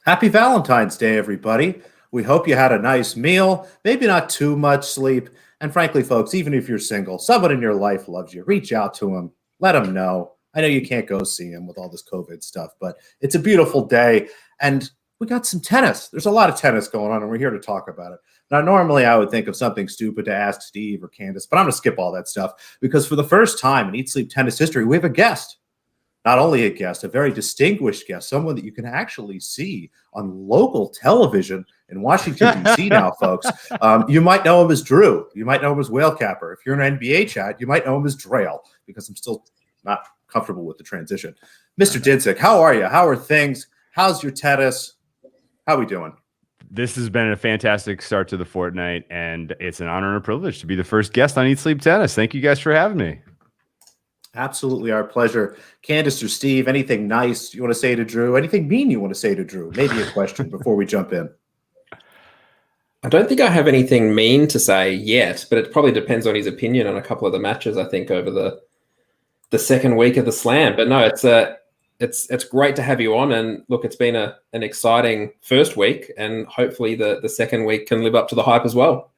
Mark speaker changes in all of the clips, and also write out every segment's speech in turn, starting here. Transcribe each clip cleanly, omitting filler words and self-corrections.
Speaker 1: Happy Valentine's Day, everybody. We hope you had a nice meal, maybe not too much sleep. And frankly, folks, even if you're single, someone in your life loves you. Reach out to them, let them know. I know you can't go see him with all this COVID stuff, but it's a beautiful day. And we got some tennis. There's a lot of tennis going on, and we're here to talk about it. Now, normally I would think of something stupid to ask Steve or Candace, but I'm going to skip all that stuff because for the first time in Eat Sleep Tennis history, we have a guest. Not only a guest, a very distinguished guest, someone that you can actually see on local television in Washington, D.C. now, folks. You might know him as Drew. You might know him as Whale Capper. If you're in NBA chat, you might know him as Drail, because I'm still not comfortable with the transition. Mr. Dinsick, how are you? How are things? How's your tennis? How are we doing?
Speaker 2: This has been a fantastic start to the fortnight, and it's an honor and a privilege to be the first guest on Eat Sleep Tennis. Thank you guys for having me.
Speaker 1: Absolutely our pleasure. Candace or Steve, anything nice you want to say to Drew? Anything mean you want to say to Drew? Maybe a question before we jump in.
Speaker 3: I don't think I have anything mean to say yet, but it probably depends on his opinion on a couple of the matches, I think, over the second week of the Slam. But no, it's great to have you on. And look, it's been an exciting first week, and hopefully the second week can live up to the hype as well.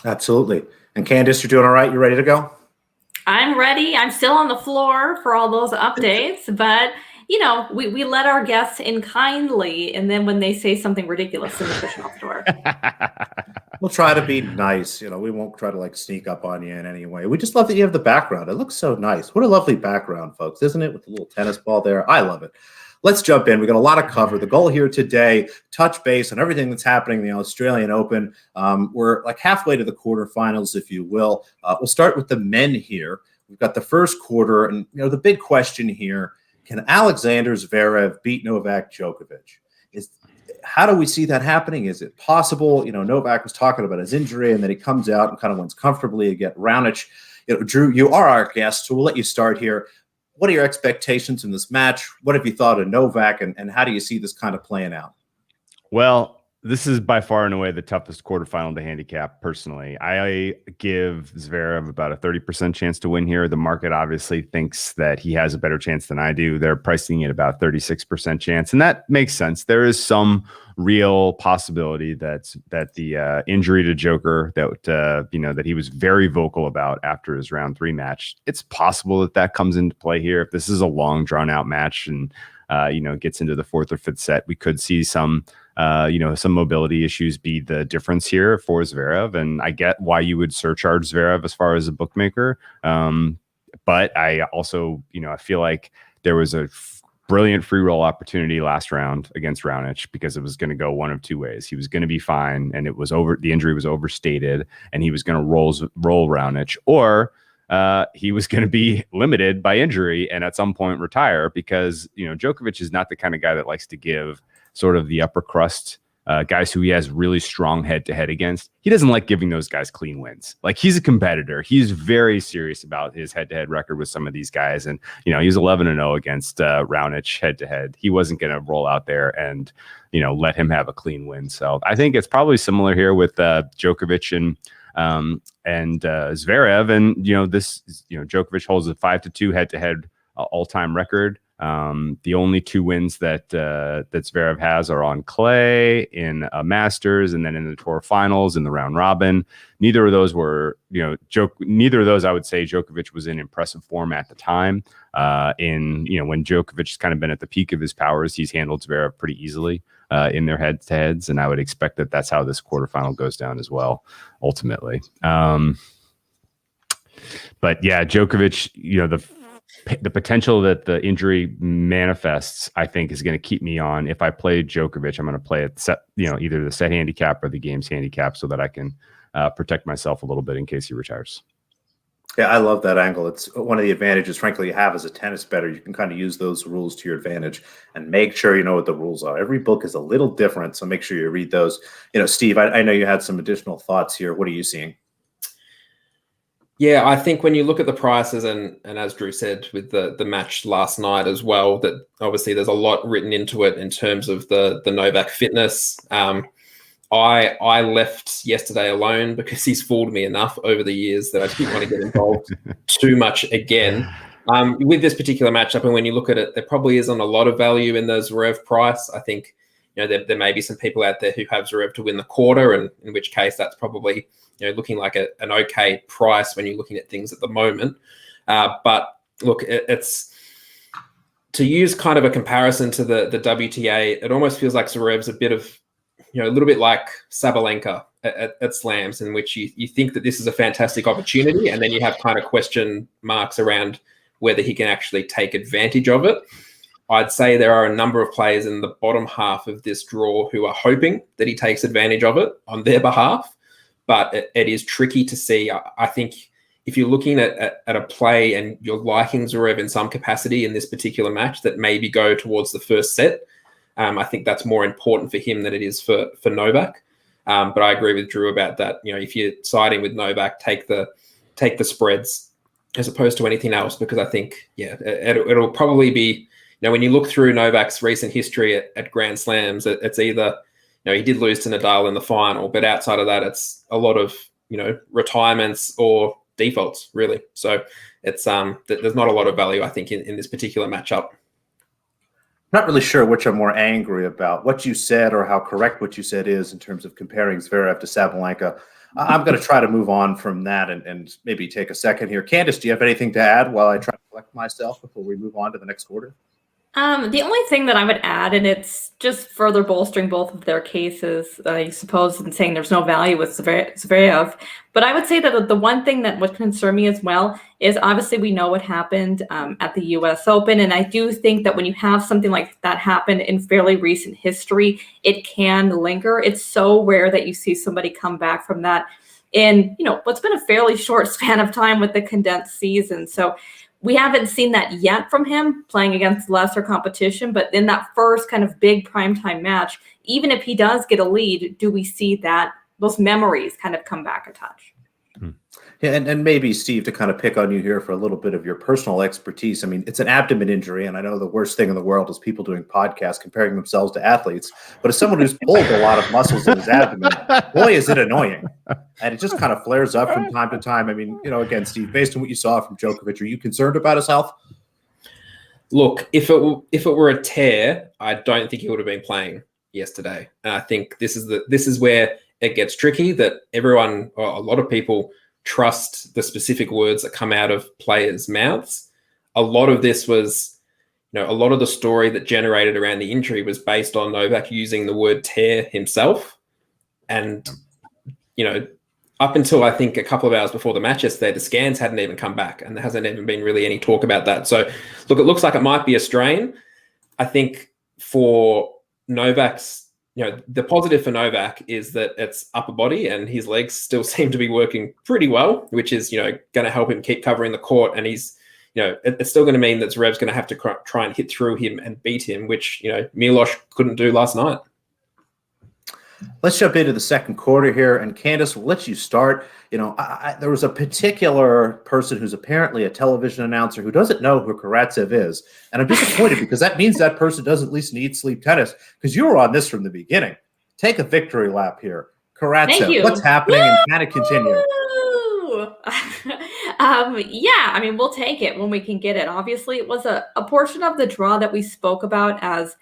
Speaker 1: Absolutely. And Candace, you're doing all right? You ready to go?
Speaker 4: I'm ready. I'm still on the floor for all those updates, but we let our guests in kindly, and then when they say something ridiculous, then we push them off the door.
Speaker 1: We'll try to be nice. We won't try to sneak up on you in any way. We just love that you have the background. It looks so nice. What a lovely background, folks, isn't it? With the little tennis ball there. I love it. Let's jump in. We got a lot of cover. The goal here today, touch base on everything that's happening in the Australian Open. We're halfway to the quarterfinals, if you will. We'll start with the men here. We've got the first quarter, and the big question here: can Alexander Zverev beat Novak Djokovic? How do we see that happening? Is it possible? Novak was talking about his injury, and then he comes out and kind of wins comfortably against Raonic. Drew, you are our guest, so we'll let you start here. What are your expectations in this match? What have you thought of Novak, and how do you see this kind of playing out?
Speaker 2: Well, this is by far and away the toughest quarterfinal to handicap, personally. I give Zverev about a 30% chance to win here. The market obviously thinks that he has a better chance than I do. They're pricing it about 36% chance, and that makes sense. There is some real possibility that the injury to Joker that he was very vocal about after his round 3 match, it's possible that comes into play here. If this is a long drawn out match and gets into the 4th or 5th set, we could see some mobility issues be the difference here for Zverev. And I get why you would surcharge Zverev as far as a bookmaker. But I also, I feel like there was a brilliant free roll opportunity last round against Raonic, because it was going to go one of two ways. He was going to be fine, and the injury was overstated, and he was going to roll Raonic, or he was going to be limited by injury and at some point retire, because Djokovic is not the kind of guy that likes to give sort of the upper crust guys who he has really strong head-to-head against. He doesn't like giving those guys clean wins. He's a competitor. He's very serious about his head-to-head record with some of these guys. And, he was 11-0 against Raonic head-to-head. He wasn't going to roll out there and, let him have a clean win. So I think it's probably similar here with Djokovic and Zverev. And, Djokovic holds a 5-2 head-to-head all-time record. The only 2 wins that Zverev has are on clay, in a Masters, and then in the Tour Finals in the round robin. Neither of those were, neither of those I would say Djokovic was in impressive form at the time. When Djokovic's kind of been at the peak of his powers, he's handled Zverev pretty easily in their head-to-heads, and I would expect that that's how this quarterfinal goes down as well, ultimately. But yeah, Djokovic, the potential that the injury manifests, I think, is going to keep me on. If I play Djokovic, I'm going to play it set, either the set handicap or the game's handicap, so that I can protect myself a little bit in case he retires.
Speaker 1: Yeah, I love that angle. It's one of the advantages, frankly, you have as a tennis bettor. You can kind of use those rules to your advantage and make sure you know what the rules are. Every book is a little different, so make sure you read those. Steve, I know you had some additional thoughts here. What are you seeing?
Speaker 3: Yeah, I think when you look at the prices, and as Drew said with the match last night as well, that obviously there's a lot written into it in terms of the Novak fitness. I left yesterday alone because he's fooled me enough over the years that I didn't want to get involved too much again. With this particular matchup, and when you look at it, there probably isn't a lot of value in the Zverev price. I think there may be some people out there who have Zverev to win the quarter, and in which case that's probably looking like an okay price when you're looking at things at the moment. But look, it's to use kind of a comparison to the WTA. It almost feels like Zverev's a bit of a little bit like Sabalenka at slams, in which you think that this is a fantastic opportunity, and then you have kind of question marks around whether he can actually take advantage of it. I'd say there are a number of players in the bottom half of this draw who are hoping that he takes advantage of it on their behalf, but it is tricky to see. I think if you're looking at a play and you're liking Zverev in some capacity in this particular match, that maybe go towards the first set. I think that's more important for him than it is for Novak. But I agree with Drew about that. If you're siding with Novak, take the spreads as opposed to anything else, because I think, it'll probably be, when you look through Novak's recent history at Grand Slams, it's either, he did lose to Nadal in the final, but outside of that, it's a lot of, retirements or defaults, really. So it's there's not a lot of value, I think, in this particular matchup.
Speaker 1: Not really sure which I'm more angry about, what you said or how correct what you said is in terms of comparing Zverev to Sabalenka. I'm going to try to move on from that and maybe take a second here. Candace, do you have anything to add while I try to collect myself before we move on to the next quarter?
Speaker 4: The only thing that I would add, and it's just further bolstering both of their cases, I suppose, in saying there's no value with Zverev, but I would say that the one thing that would concern me as well is obviously we know what happened at the U.S. Open, and I do think that when you have something like that happen in fairly recent history, it can linger. It's so rare that you see somebody come back from that in, what's been a fairly short span of time with the condensed season. So we haven't seen that yet from him playing against lesser competition, but in that first kind of big primetime match, even if he does get a lead, do we see those memories kind of come back a touch?
Speaker 1: Yeah, and maybe, Steve, to kind of pick on you here for a little bit of your personal expertise. I mean, it's an abdomen injury, and I know the worst thing in the world is people doing podcasts comparing themselves to athletes. But as someone who's pulled a lot of muscles in his abdomen, boy, is it annoying. And it just kind of flares up from time to time. I mean, again, Steve, based on what you saw from Djokovic, are you concerned about his health?
Speaker 3: Look, if it were a tear, I don't think he would have been playing yesterday. And I think this is where it gets tricky, that everyone, or a lot of people, trust the specific words that come out of players' mouths. A lot of this was, a lot of the story that generated around the injury was based on Novak using the word tear himself. And, up until I think a couple of hours before the match yesterday, the scans hadn't even come back, and there hasn't even been really any talk about that. So, look, it looks like it might be a strain. I think for Novak's, the positive for Novak is that it's upper body and his legs still seem to be working pretty well, which is, going to help him keep covering the court. And he's, it's still going to mean that Zverev's going to have to try and hit through him and beat him, which, Milos couldn't do last night.
Speaker 1: Let's jump into the second quarter here. And Candace, we'll let you start. There was a particular person who's apparently a television announcer who doesn't know who Karatsev is. And I'm disappointed because that means that person doesn't at least need sleep tennis, because you were on this from the beginning. Take a victory lap here. Karatsev, what's happening, and can it continue?
Speaker 4: We'll take it when we can get it. Obviously, it was a portion of the draw that we spoke about as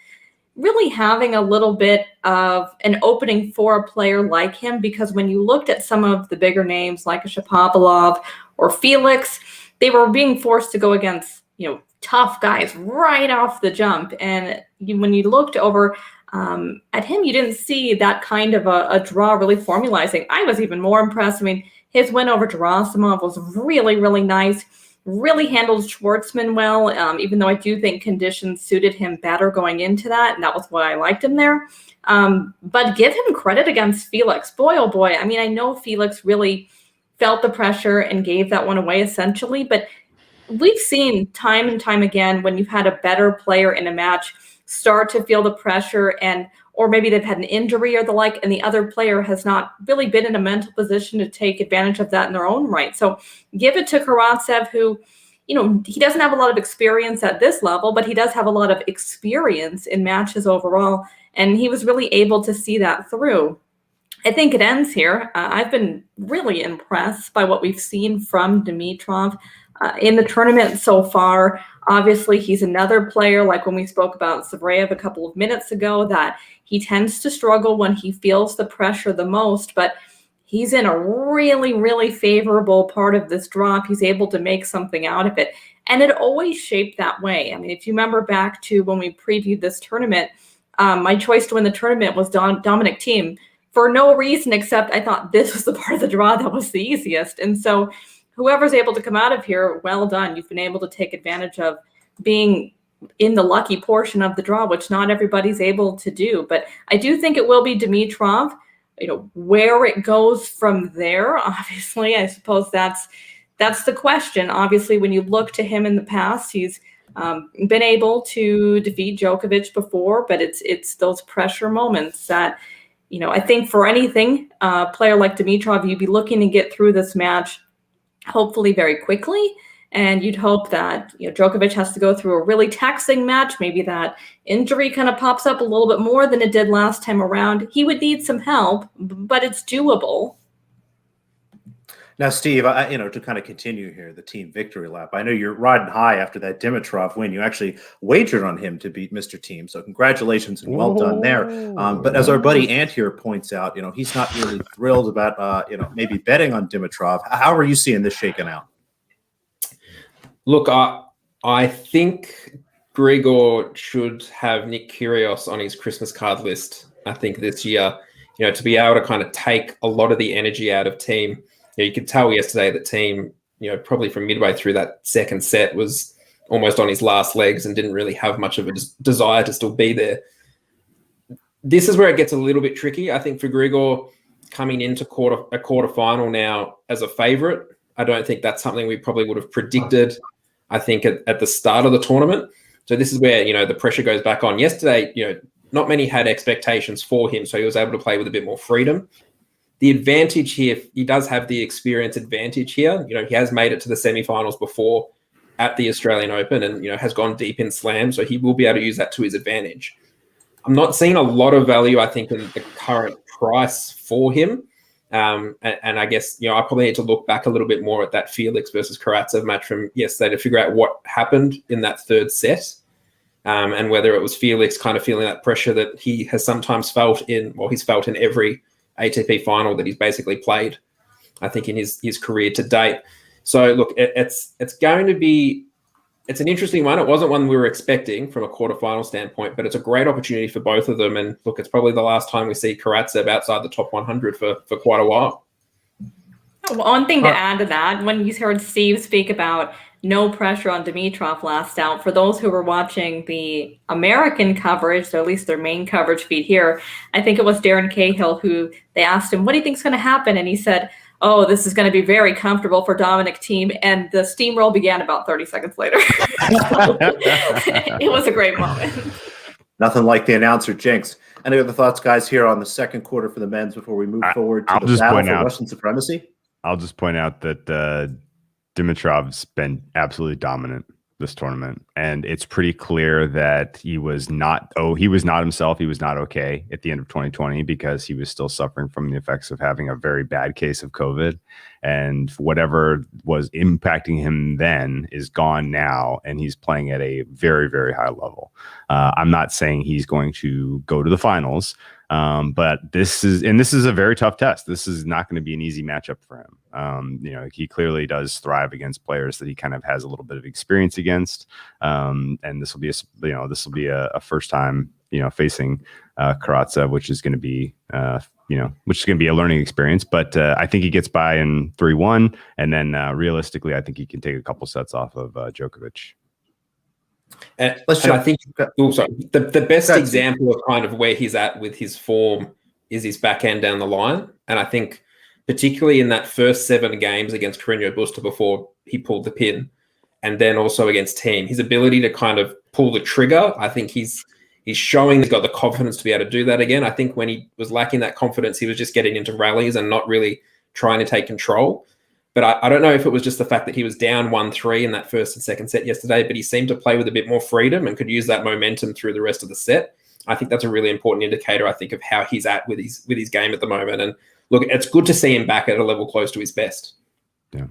Speaker 4: really having a little bit of an opening for a player like him, because when you looked at some of the bigger names like a Shapovalov or Felix, they were being forced to go against, tough guys right off the jump. And when you looked over at him, you didn't see that kind of a draw really formalizing. I was even more impressed. I mean, his win over Gerasimov was really, really nice. Really handled Schwartzman well, even though I do think conditions suited him better going into that, and that was why I liked him there. But give him credit against Felix. Boy, oh boy. I mean, I know Felix really felt the pressure and gave that one away essentially, but we've seen time and time again when you've had a better player in a match start to feel the pressure, or maybe they've had an injury or the like, and the other player has not really been in a mental position to take advantage of that in their own right. So give it to Karatsev, who, he doesn't have a lot of experience at this level, but he does have a lot of experience in matches overall, and he was really able to see that through. I think it ends here. I've been really impressed by what we've seen from Dimitrov. in the tournament so far. Obviously, he's another player, like when we spoke about Zverev a couple of minutes ago, that he tends to struggle when he feels the pressure the most, but he's in a really, really favorable part of this drop. He's able to make something out of it. And it always shaped that way. I mean, if you remember back to when we previewed this tournament, my choice to win the tournament was Dominic Thiem, for no reason except I thought this was the part of the draw that was the easiest. And so whoever's able to come out of here, well done. You've been able to take advantage of being in the lucky portion of the draw, which not everybody's able to do. But I do think it will be Dimitrov. Where it goes from there, obviously, I suppose that's the question. Obviously, when you look to him in the past, he's been able to defeat Djokovic before, but it's those pressure moments that, I think for anything, a player like Dimitrov, you'd be looking to get through this match hopefully very quickly. And you'd hope that Djokovic has to go through a really taxing match. Maybe that injury kind of pops up a little bit more than it did last time around. He would need some help, but it's doable.
Speaker 1: Now, Steve, to kind of continue here, the team victory lap. I know you're riding high after that Dimitrov win. You actually wagered on him to beat Mr. Thiem, so congratulations and well done there. But as our buddy Ant here points out, he's not really thrilled about, maybe betting on Dimitrov. How are you seeing this shaking out?
Speaker 3: Look, I think Grigor should have Nick Kyrgios on his Christmas card list. I think this year, to be able to kind of take a lot of the energy out of Thiem. You could tell yesterday that Thiem, probably from midway through that second set was almost on his last legs and didn't really have much of a desire to still be there. This is where it gets a little bit tricky. I think for Grigor coming into a quarterfinal now as a favorite, I don't think that's something we probably would have predicted, I think, at the start of the tournament. So this is where, the pressure goes back on. Yesterday, not many had expectations for him, so he was able to play with a bit more freedom. The advantage here, he does have the experience advantage here. He has made it to the semifinals before at the Australian Open and, has gone deep in Slam, so he will be able to use that to his advantage. I'm not seeing a lot of value, I think, in the current price for him. And I guess, I probably need to look back a little bit more at that Felix versus Karatsev match from yesterday to figure out what happened in that third set and whether it was Felix kind of feeling that pressure that he has sometimes felt he's felt in every ATP final that he's basically played, I think, in his career to date. So, look, it's going to be it's an interesting one. It wasn't one we were expecting from a quarterfinal standpoint, but it's a great opportunity for both of them. And, look, it's probably the last time we see Karatsev outside the top 100 for quite a while.
Speaker 4: One thing to add to that, when you heard Steve speak about no pressure on Dimitrov last out, for those who were watching the American coverage, or at least their main coverage feed here, I think it was Darren Cahill who they asked him, what do you think is going to happen? And he said, oh, this is going to be very comfortable for Dominic Thiem. And the steamroll began about 30 seconds later. It was a great moment.
Speaker 1: Nothing like the announcer jinx. Any other thoughts, guys, here on the second quarter for the men's before we move forward to the battle for Russian supremacy?
Speaker 2: I'll just point out that Dimitrov's been absolutely dominant this tournament, and it's pretty clear that he was not himself. He was not okay at the end of 2020 because he was still suffering from the effects of having a very bad case of COVID, and whatever was impacting him then is gone now, and he's playing at a very, very high level. I'm not saying he's going to go to the finals, but this is a very tough test. This is not going to be an easy matchup for him. He clearly does thrive against players that he kind of has a little bit of experience against. And this will be a first time, facing Karatsev, which is going to be, a learning experience. But I think he gets by in 3-1. And then realistically, I think he can take a couple sets off of Djokovic.
Speaker 3: I think the best example of kind of where he's at with his form is his backhand down the line. And I think particularly in that first 7 games against Carreño Busta before he pulled the pin, and then also against Thiem, his ability to kind of pull the trigger, I think he's showing he's got the confidence to be able to do that again. I think when he was lacking that confidence, he was just getting into rallies and not really trying to take control. But I don't know if it was just the fact that he was down 1-3 in that first and second set yesterday, but he seemed to play with a bit more freedom and could use that momentum through the rest of the set. I think that's a really important indicator, I think, of how he's at with his game at the moment. And look, it's good to see him back at a level close to his best.
Speaker 2: Yeah.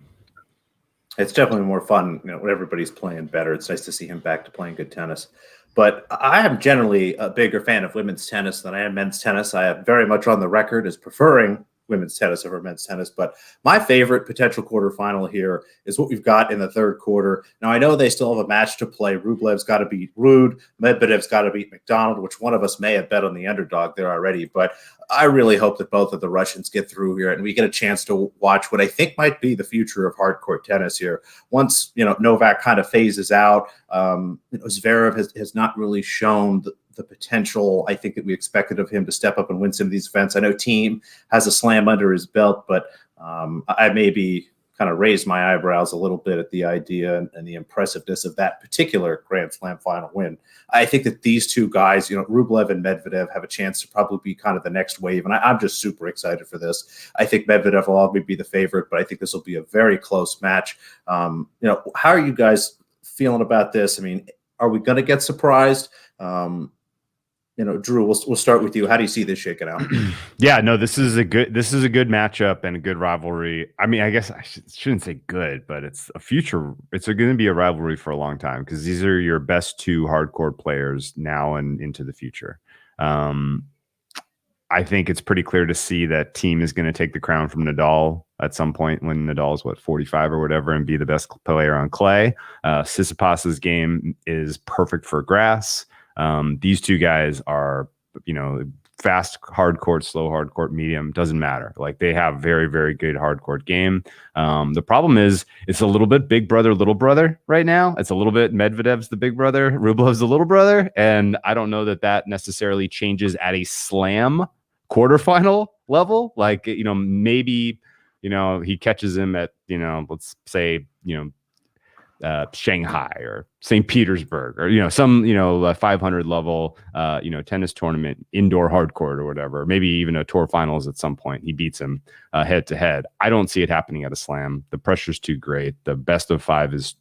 Speaker 1: It's definitely more fun, when everybody's playing better. It's nice to see him back to playing good tennis. But I am generally a bigger fan of women's tennis than I am men's tennis. I am very much on the record as preferring women's tennis over men's tennis. But my favorite potential quarterfinal here is what we've got in the third quarter. Now, I know they still have a match to play. Rublev's got to beat Ruud. Medvedev's got to beat McDonald, which one of us may have bet on the underdog there already. But I really hope that both of the Russians get through here and we get a chance to watch what I think might be the future of hardcourt tennis here. Once, Novak kind of phases out, Zverev has not really shown the potential I think that we expected of him to step up and win some of these events. I know Thiem has a slam under his belt, but I maybe kind of raised my eyebrows a little bit at the idea and the impressiveness of that particular Grand Slam final win. I think that these two guys, Rublev and Medvedev, have a chance to probably be kind of the next wave, and I'm just super excited for this. I think Medvedev will always be the favorite, but I think this will be a very close match. How are you guys feeling about this? I mean, are we going to get surprised? Drew, we'll start with you. How do you see this shaking out?
Speaker 2: Yeah, no, this is a good matchup and a good rivalry. I mean, I guess I shouldn't say good, but it's going to be a rivalry for a long time because these are your best two hardcore players now and into the future. I think it's pretty clear to see that Thiem is going to take the crown from Nadal at some point when Nadal's 45 or whatever and be the best player on clay. Tsitsipas's game is perfect for grass. These two guys are, fast hard court, slow hard court, medium, doesn't matter. Like they have very, very good hard court game. The problem is it's a little bit big brother, little brother right now. It's a little bit Medvedev's the big brother, Rublev's the little brother. And I don't know that necessarily changes at a slam quarterfinal level. Like, maybe, he catches him at, let's say, Shanghai or St. Petersburg or some 500 level tennis tournament, indoor hardcourt or whatever, maybe even a tour finals at some point. He beats him head to head. I don't see it happening at a slam. The pressure's too great. The best of five is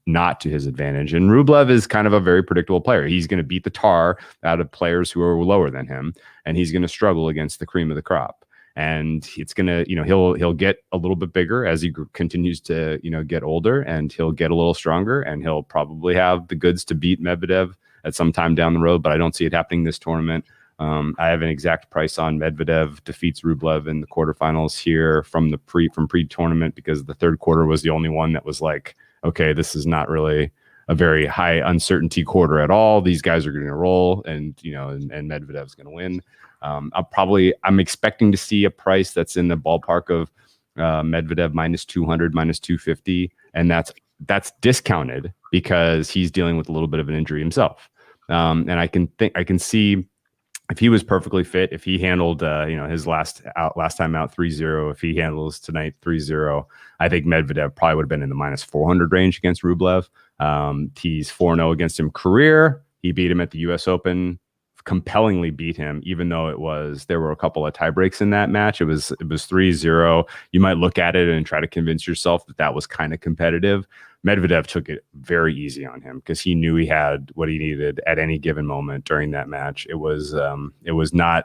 Speaker 2: not to his advantage, and Rublev is kind of a very predictable player. He's going to beat the tar out of players who are lower than him, and he's going to struggle against the cream of the crop. And it's gonna, he'll get a little bit bigger as he continues to, get older, and he'll get a little stronger, and he'll probably have the goods to beat Medvedev at some time down the road. But I don't see it happening this tournament. I have an exact price on Medvedev defeats Rublev in the quarterfinals here from pre-tournament, because the third quarter was the only one that was like, okay, this is not really a very high uncertainty quarter at all. These guys are going to roll, and Medvedev's going to win. I'm expecting to see a price that's in the ballpark of Medvedev minus 200, minus 250. And that's discounted because he's dealing with a little bit of an injury himself. And I can see if he was perfectly fit, if he handled, his last time out 3-0, if he handles tonight 3-0, I think Medvedev probably would have been in the minus 400 range against Rublev. He's 4-0 against him career. He beat him at the US Open. Compellingly beat him, even though there were a couple of tie breaks in that match. It was 3-0. You might look at it and try to convince yourself that was kind of competitive. Medvedev took it very easy on him because he knew he had what he needed at any given moment during that match. It was not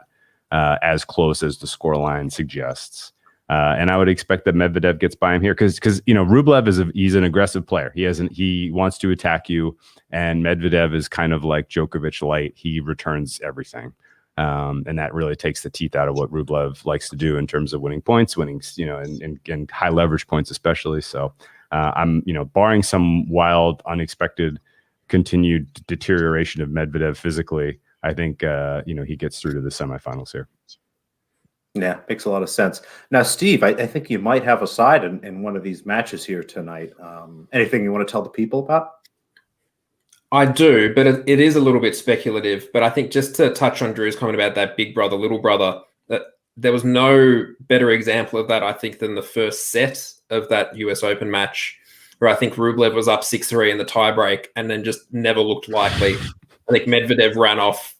Speaker 2: as close as the scoreline suggests. And I would expect that Medvedev gets by him here because Rublev he's an aggressive player. He wants to attack you, and Medvedev is kind of like Djokovic light. He returns everything, and that really takes the teeth out of what Rublev likes to do in terms of winning points, and high leverage points especially. So I'm barring some wild, unexpected, continued deterioration of Medvedev physically, I think he gets through to the semifinals here.
Speaker 1: Yeah, makes a lot of sense. Now, Steve, I think you might have a side in one of these matches here tonight. Anything you want to tell the people about?
Speaker 3: I do, but it is a little bit speculative. But I think just to touch on Drew's comment about that big brother, little brother, that there was no better example of that, I think, than the first set of that US Open match, where I think Rublev was up 6-3 in the tiebreak and then just never looked likely. I think Medvedev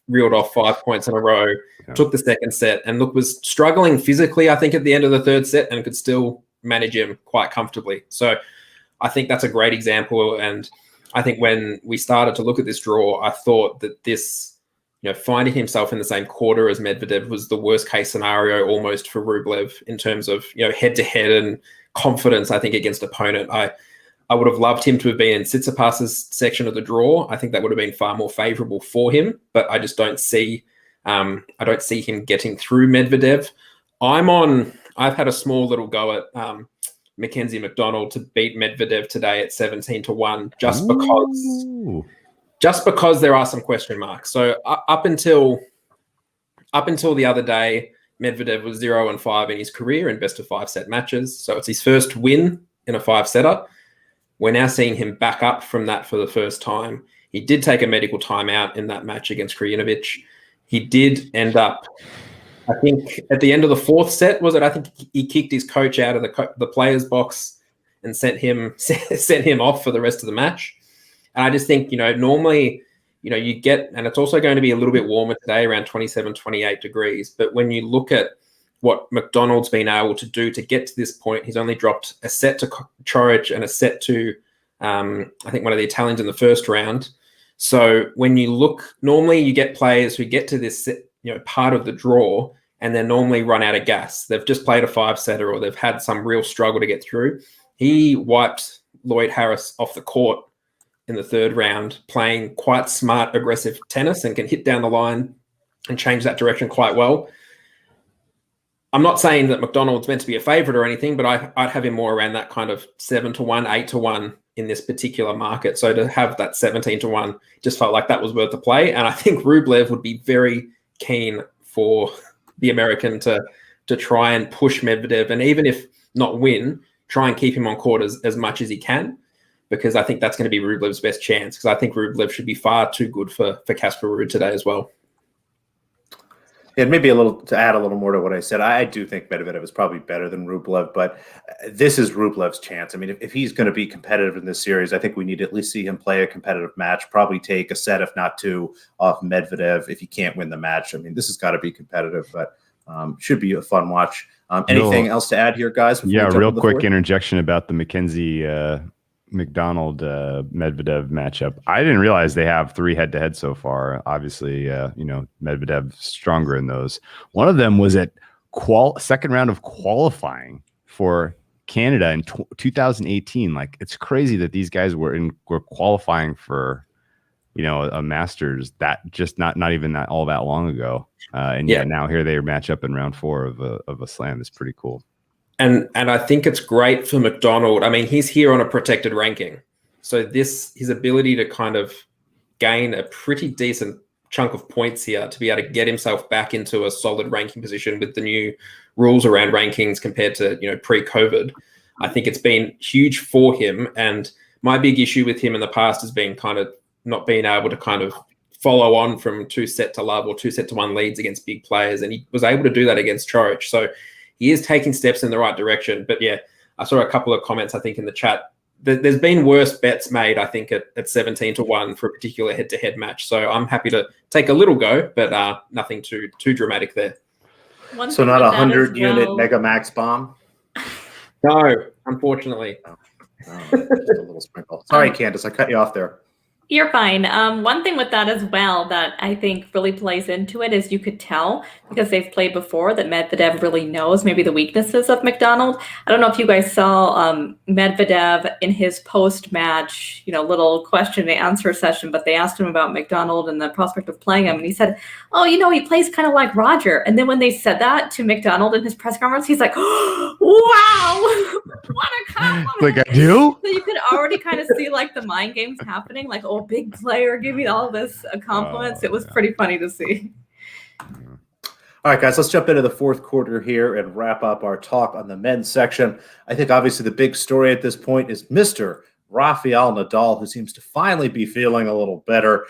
Speaker 3: reeled off 5 points in a row, took the second set, and was struggling physically, I think, at the end of the third set, and could still manage him quite comfortably. So I think that's a great example. And I think when we started to look at this draw, I thought that this, finding himself in the same quarter as Medvedev was the worst case scenario almost for Rublev in terms of, head to head and confidence, I think, against opponent. I would have loved him to have been in Tsitsipas's section of the draw. I think that would have been far more favorable for him, but I just don't see him getting through Medvedev. I've had a small little go at Mackenzie McDonald to beat Medvedev today at 17-1, just because there are some question marks. So up until the other day, Medvedev was 0-5 in his career in best of 5 set matches. So it's his first win in a 5-setter. We're now seeing him back up from that for the first time. He did take a medical timeout in that match against Krajinovic. He did end up, I think, at the end of the 4th set, was it? I think he kicked his coach out of the player's box and sent him off for the rest of the match. And I just think, normally, you get, and it's also going to be a little bit warmer today, around 27, 28 degrees. But when you look at what McDonald's been able to do to get to this point, he's only dropped a set to Coric and a set to, I think, one of the Italians in the first round. So when you look, normally you get players who get to this, part of the draw and then normally run out of gas. They've just played a 5-setter or they've had some real struggle to get through. He wiped Lloyd Harris off the court in the 3rd round, playing quite smart, aggressive tennis and can hit down the line and change that direction quite well. I'm not saying that McDonald's meant to be a favourite or anything, but I'd have him more around that kind of 7-1, 8-1 in this particular market. So to have that 17-1 just felt like that was worth the play. And I think Rublev would be very keen for the American to try and push Medvedev, and even if not win, try and keep him on court as much as he can, because I think that's going to be Rublev's best chance, because I think Rublev should be far too good for Casper Ruud today as well.
Speaker 1: And maybe to add a little more to what I said, I do think Medvedev is probably better than Rublev, but this is Rublev's chance. I mean, if he's going to be competitive in this series, I think we need to at least see him play a competitive match, probably take a set, if not 2, off Medvedev if he can't win the match. I mean, this has got to be competitive, but should be a fun watch. Anything else to add here, guys?
Speaker 2: Yeah, real quick interjection about the Mackenzie McDonald Medvedev matchup. I didn't realize they have 3 head-to-head so far. Obviously, Medvedev stronger in those. One of them was at second round of qualifying for Canada in 2018. Like, it's crazy that these guys were qualifying for a Masters that just not even that all that long ago. Now here they match up in round 4 of a slam. It's pretty cool.
Speaker 3: And I think it's great for McDonald. I mean, he's here on a protected ranking. So his ability to kind of gain a pretty decent chunk of points here to be able to get himself back into a solid ranking position with the new rules around rankings compared to, pre-COVID. I think it's been huge for him. And my big issue with him in the past has been kind of not being able to kind of follow on from 2-set-to-love or 2-set-to-1 leads against big players. And he was able to do that against Coric. So he is taking steps in the right direction. But yeah, I saw a couple of comments, I think, in the chat. There's been worse bets made, I think, at 17-1 for a particular head-to-head match. So I'm happy to take a little go, but nothing too dramatic there.
Speaker 1: So not a 100-unit Mega Max bomb?
Speaker 3: No, unfortunately.
Speaker 1: Oh, just a little sprinkle. Sorry, Candace, I cut you off there.
Speaker 4: You're fine. One thing with that as well that I think really plays into it is you could tell, because they've played before, that Medvedev really knows maybe the weaknesses of McDonald. I don't know if you guys saw Medvedev in his post-match, little question and answer session, but they asked him about McDonald and the prospect of playing him. And he said, he plays kind of like Roger. And then when they said that to McDonald in his press conference, he's like, wow, what a compliment.
Speaker 2: Like, I do?
Speaker 4: So you could already kind of see like the mind games happening, like, big player, give me all this compliments. It was pretty funny to see.
Speaker 1: All right, guys, let's jump into the 4th quarter here and wrap up our talk on the men's section. I think obviously the big story at this point is Mr. Rafael Nadal, who seems to finally be feeling a little better.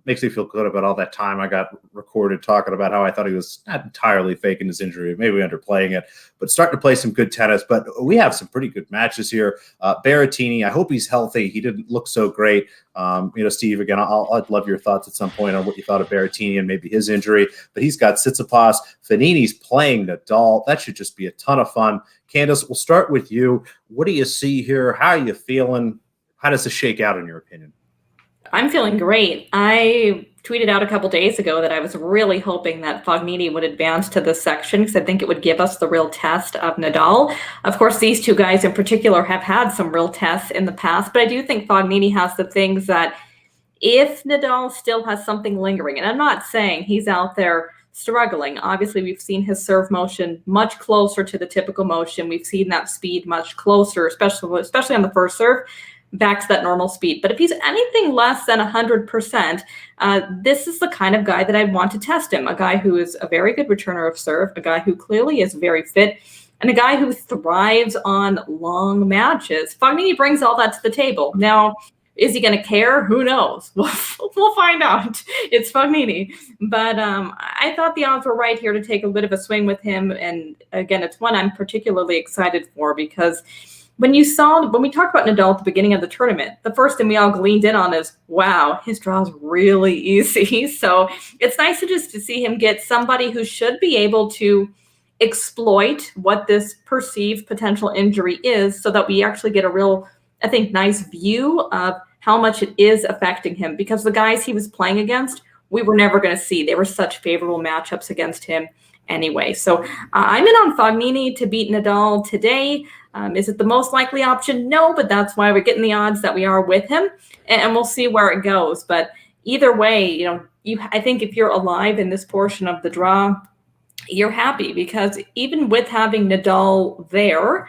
Speaker 1: Makes me feel good about all that time I got recorded talking about how I thought he was not entirely faking his injury, maybe underplaying it, but starting to play some good tennis. But we have some pretty good matches here. Berrettini, I hope he's healthy. He didn't look so great. Steve, again, I'd love your thoughts at some point on what you thought of Berrettini and maybe his injury. But he's got Tsitsipas. Fognini's playing Nadal. That should just be a ton of fun. Candace, we'll start with you. What do you see here? How are you feeling? How does this shake out in your opinion?
Speaker 4: I'm feeling great. I tweeted out a couple days ago that I was really hoping that Fognini would advance to this section because I think it would give us the real test of Nadal. Of course, these two guys in particular have had some real tests in the past, but I do think Fognini has the things that if Nadal still has something lingering, and I'm not saying he's out there struggling. Obviously, we've seen his serve motion much closer to the typical motion. We've seen that speed much closer, especially on the first serve, back to that normal speed. But if he's anything less than 100%, this is the kind of guy that I want to test him. A guy who is a very good returner of serve, a guy who clearly is very fit, and a guy who thrives on long matches. Fognini brings all that to the table. Now, is he going to care? Who knows? We'll find out. It's Fognini. But I thought the odds were right here to take a bit of a swing with him. And again, it's one I'm particularly excited for because when we talked about Nadal at the beginning of the tournament, the first thing we all gleaned in on is, wow, his draw is really easy. So it's nice to see him get somebody who should be able to exploit what this perceived potential injury is so that we actually get a real, I think, nice view of how much it is affecting him, because the guys he was playing against, we were never going to see. They were such favorable matchups against him anyway. So I'm in on Fognini to beat Nadal today. Is it the most likely option? No, but that's why we're getting the odds that we are with him, and we'll see where it goes. But either way, I think if you're alive in this portion of the draw, you're happy, because even with having Nadal there,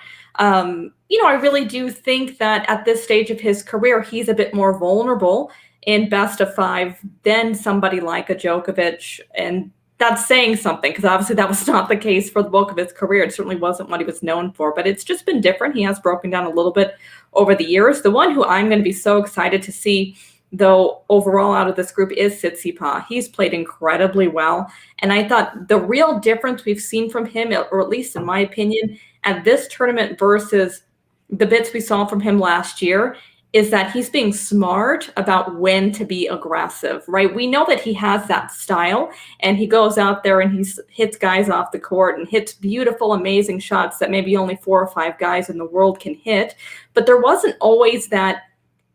Speaker 4: I really do think that at this stage of his career, he's a bit more vulnerable in best of five than somebody like a Djokovic. And that's saying something, because obviously that was not the case for the bulk of his career. It certainly wasn't what he was known for, but it's just been different. He has broken down a little bit over the years. The one who I'm going to be so excited to see, though, overall out of this group is Tsitsipas. He's played incredibly well. And I thought the real difference we've seen from him, or at least in my opinion, at this tournament versus the bits we saw from him last year, is that he's being smart about when to be aggressive, right? We know that he has that style, and he goes out there and he hits guys off the court and hits beautiful, amazing shots that maybe only 4 or 5 guys in the world can hit. But there wasn't always that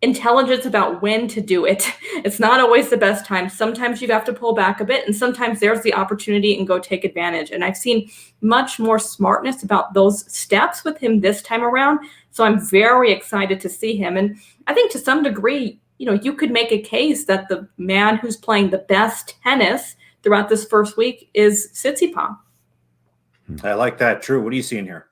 Speaker 4: intelligence about when to do it. It's not always the best time. Sometimes you have to pull back a bit, and sometimes there's the opportunity and go take advantage. And I've seen much more smartness about those steps with him this time around. So I'm very excited to see him. And I think to some degree, you could make a case that the man who's playing the best tennis throughout this first week is Tsitsipas.
Speaker 1: I like that. Drew, what are you seeing here?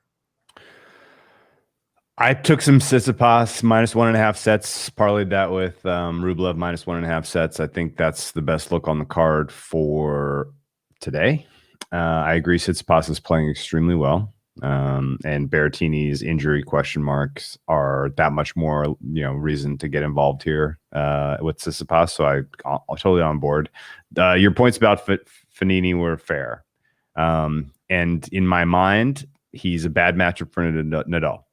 Speaker 2: I took some Tsitsipas minus 1.5 sets, parlayed that with Rublev minus 1.5 sets. I think that's the best look on the card for today. I agree. Tsitsipas is playing extremely well. And Berrettini's injury question marks are that much more, reason to get involved here with Tsitsipas. So I'm totally on board. Your points about Fognini were fair. And in my mind, he's a bad matchup for Nadal.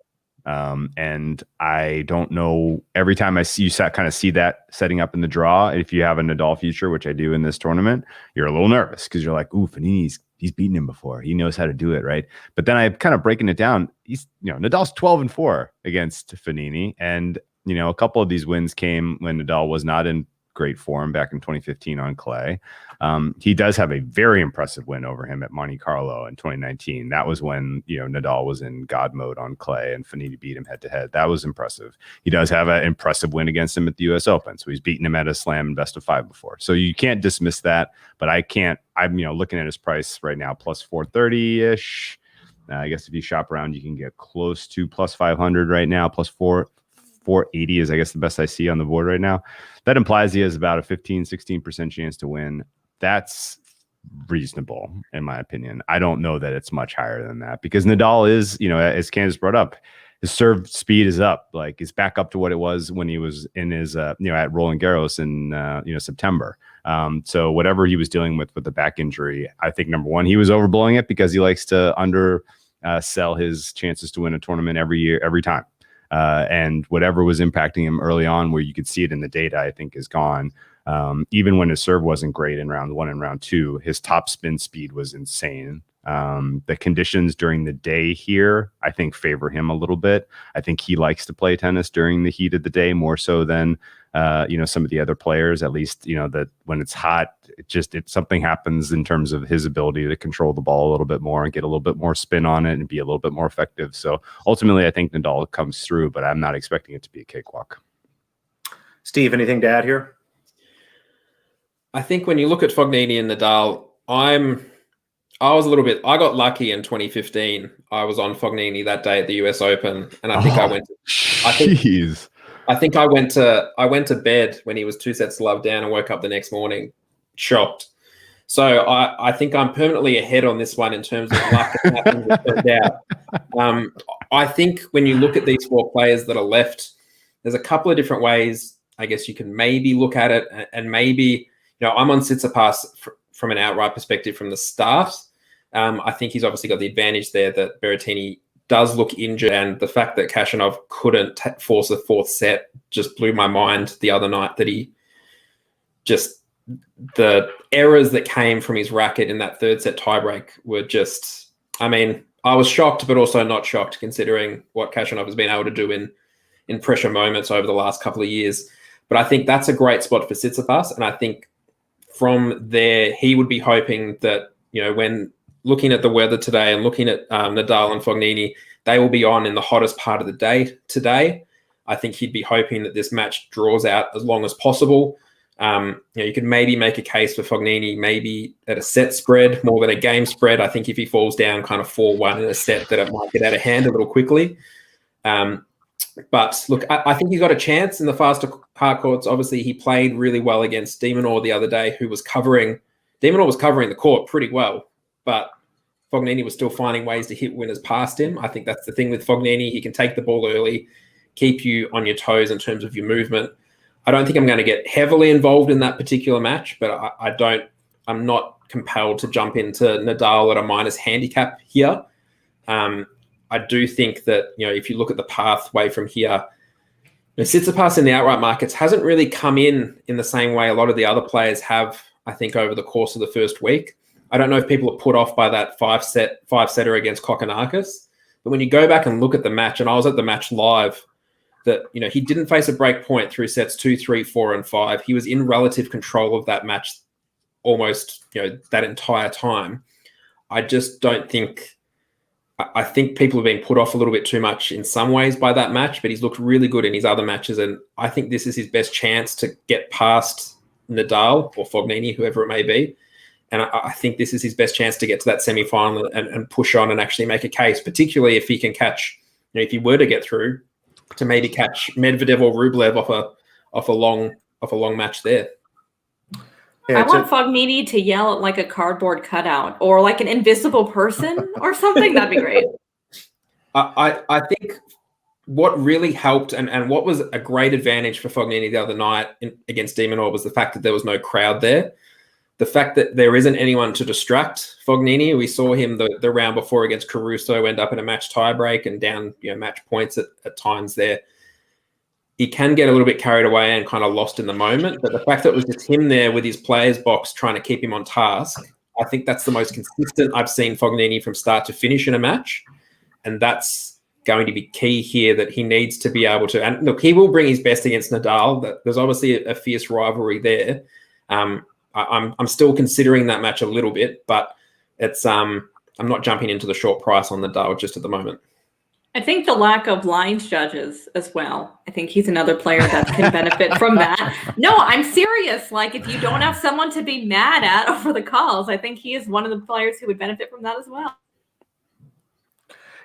Speaker 2: And I don't know, every time I see you kind of see that setting up in the draw, if you have a Nadal future, which I do in this tournament, you're a little nervous because you're like, ooh, Fognini's he's beaten him before. He knows how to do it, right? But then I kind of breaking it down. Nadal's 12-4 against Fognini, and a couple of these wins came when Nadal was not in great form back in 2015 on clay. He does have a very impressive win over him at Monte Carlo in 2019. That was when Nadal was in God mode on clay and Fognini beat him head to head. That was impressive. He does have an impressive win against him at the U.S. Open, so he's beaten him at a slam in best of 5 before. So you can't dismiss that. But I can't. I'm looking at his price right now, plus 430 ish. I guess if you shop around, you can get close to plus 500 right now, plus 480 is, I guess, the best I see on the board right now. That implies he has about a 16% chance to win. That's reasonable, in my opinion. I don't know that it's much higher than that because Nadal is, as Candace brought up, his serve speed is up. Like, it's back up to what it was when he was in his, at Roland Garros in, September. So whatever he was dealing with the back injury, I think number one, he was overblowing it because he likes to sell his chances to win a tournament every year, every time. And whatever was impacting him early on, where you could see it in the data, I think is gone. Even when his serve wasn't great in round 1 and round 2, his top spin speed was insane. The conditions during the day here, I think, favor him a little bit. I think he likes to play tennis during the heat of the day more so than some of the other players, at least, that when it's hot, something happens in terms of his ability to control the ball a little bit more and get a little bit more spin on it and be a little bit more effective. So ultimately, I think Nadal comes through, but I'm not expecting it to be a cakewalk.
Speaker 1: Steve, anything to add here?
Speaker 3: I think when you look at Fognini and Nadal, I got lucky in 2015. I was on Fognini that day at the US Open, and I think I went to bed when he was 2 sets to love down and woke up the next morning shocked. So I think I'm permanently ahead on this one in terms of luck and happens it turned out. I think when you look at these 4 players that are left, there's a couple of different ways I guess you can maybe look at it, and maybe, I'm on Tsitsipas from an outright perspective from the start. I think he's obviously got the advantage there that Berrettini does look injured, and the fact that Khachanov couldn't force a 4th set just blew my mind the other night, that the errors that came from his racket in that 3rd set tiebreak were just, I was shocked, but also not shocked considering what Khachanov has been able to do in pressure moments over the last couple of years. But I think that's a great spot for Tsitsipas, and I think from there, he would be hoping that, when looking at the weather today and looking at Nadal and Fognini, they will be on in the hottest part of the day today. I think he'd be hoping that this match draws out as long as possible. You could maybe make a case for Fognini maybe at a set spread more than a game spread. I think if he falls down kind of 4-1 in a set, that it might get out of hand a little quickly. But look, I think he's got a chance in the faster hard courts. Obviously, he played really well against de Minaur the other day, who was covering the court pretty well, but Fognini was still finding ways to hit winners past him. I think that's the thing with Fognini. He can take the ball early, keep you on your toes in terms of your movement. I don't think I'm going to get heavily involved in that particular match, but I'm not compelled to jump into Nadal at a minus handicap here. I do think that, if you look at the pathway from here, Tsitsipas in the outright markets hasn't really come in the same way a lot of the other players have, I think, over the course of the first week. I don't know if people are put off by that five-setter against Kokkinakis, but when you go back and look at the match, and I was at the match live, that, he didn't face a break point through sets 2, 3, 4, and 5. He was in relative control of that match almost, that entire time. I just don't think... I think people have been put off a little bit too much in some ways by that match, but he's looked really good in his other matches, and I think this is his best chance to get past Nadal or Fognini, whoever it may be. And I think this is his best chance to get to that semi-final and push on and actually make a case, particularly if he can catch, if he were to get through, to maybe catch Medvedev or Rublev off a long match there.
Speaker 4: Yeah, I want Fognini to yell at like a cardboard cutout or like an invisible person or something. That'd be great.
Speaker 3: I think what really helped and what was a great advantage for Fognini the other night against de Minaur was the fact that there was no crowd there. The fact that there isn't anyone to distract Fognini. We saw him the round before against Caruso end up in a match tiebreak and down match points at times there. He can get a little bit carried away and kind of lost in the moment. But the fact that it was just him there with his players box trying to keep him on task, I think that's the most consistent I've seen Fognini from start to finish in a match. And that's going to be key here, that he needs to be able to. And look, he will bring his best against Nadal. There's obviously a fierce rivalry there. I'm still considering that match a little bit, but it's I'm not jumping into the short price on Nadal just at the moment.
Speaker 4: I think the lack of lines judges as well. I think he's another player that can benefit from that. No, I'm serious. Like, if you don't have someone to be mad at over the calls, I think he is one of the players who would benefit from that as well.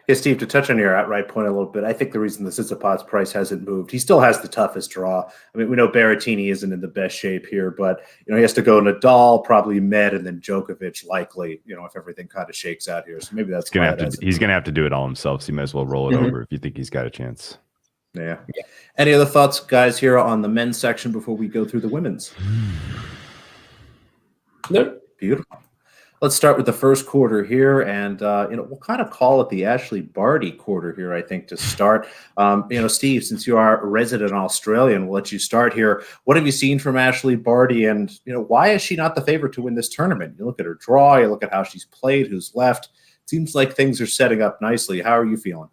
Speaker 1: Yeah, Steve, to touch on your outright point a little bit, I think the reason the Tsitsipas price hasn't moved, he still has the toughest draw. I mean, we know Berrettini isn't in the best shape here, but he has to go Nadal, probably Med, and then Djokovic likely, if everything kind of shakes out here. So maybe that's
Speaker 2: he's gonna have to do it all himself. So you might as well roll it over if you think he's got a chance.
Speaker 1: Yeah. Any other thoughts, guys, here on the men's section before we go through the women's?
Speaker 3: Nope.
Speaker 1: Beautiful. Let's start with the first quarter here, and we'll kind of call it the Ashley Barty quarter here, I think, to start. Steve, since you are a resident Australian, we'll let you start here. What have you seen from Ashley Barty, and why is she not the favorite to win this tournament? You look at her draw, you look at how she's played, who's left. It seems like things are setting up nicely. How are you feeling?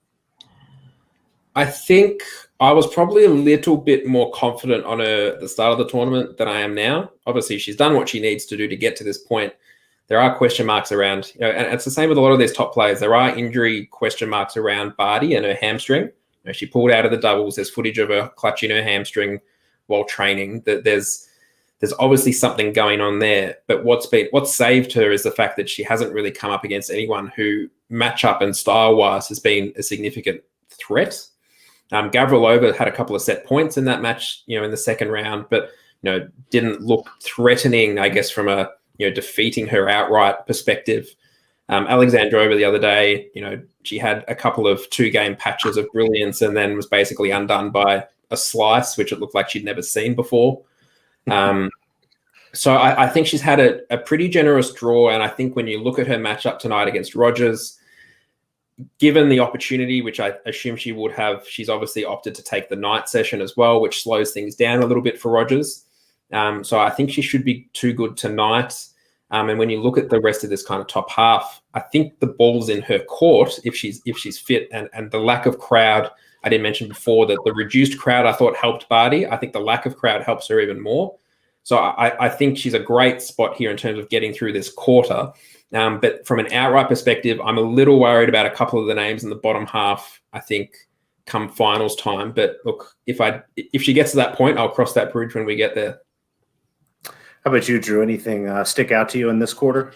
Speaker 3: I think I was probably a little bit more confident on her at the start of the tournament than I am now. Obviously, she's done what she needs to do to get to this point. There are question marks around, and it's the same with a lot of these top players. There are injury question marks around Barty and her hamstring. She pulled out of the doubles. There's footage of her clutching her hamstring while training. There's obviously something going on there. But what's saved her is the fact that she hasn't really come up against anyone who matchup and style-wise has been a significant threat. Gavrilova had a couple of set points in that match, in the second round, but didn't look threatening, I guess, from a defeating her outright perspective. Alexandrova the other day, she had a couple of 2-game patches of brilliance and then was basically undone by a slice, which it looked like she'd never seen before. So I think she's had a pretty generous draw, and I think when you look at her matchup tonight against Rogers, given the opportunity, which I assume she would have, she's obviously opted to take the night session as well, which slows things down a little bit for Rogers. So I think she should be too good tonight. And when you look at the rest of this kind of top half, I think the ball's in her court if she's fit, and the lack of crowd. I didn't mention before that the reduced crowd I thought helped Barty. I think the lack of crowd helps her even more. So I think she's a great spot here in terms of getting through this quarter. But from an outright perspective, I'm a little worried about a couple of the names in the bottom half, I think, come finals time. But look, if she gets to that point, I'll cross that bridge when we get there.
Speaker 1: How about you, Drew? Anything stick out to you in this quarter?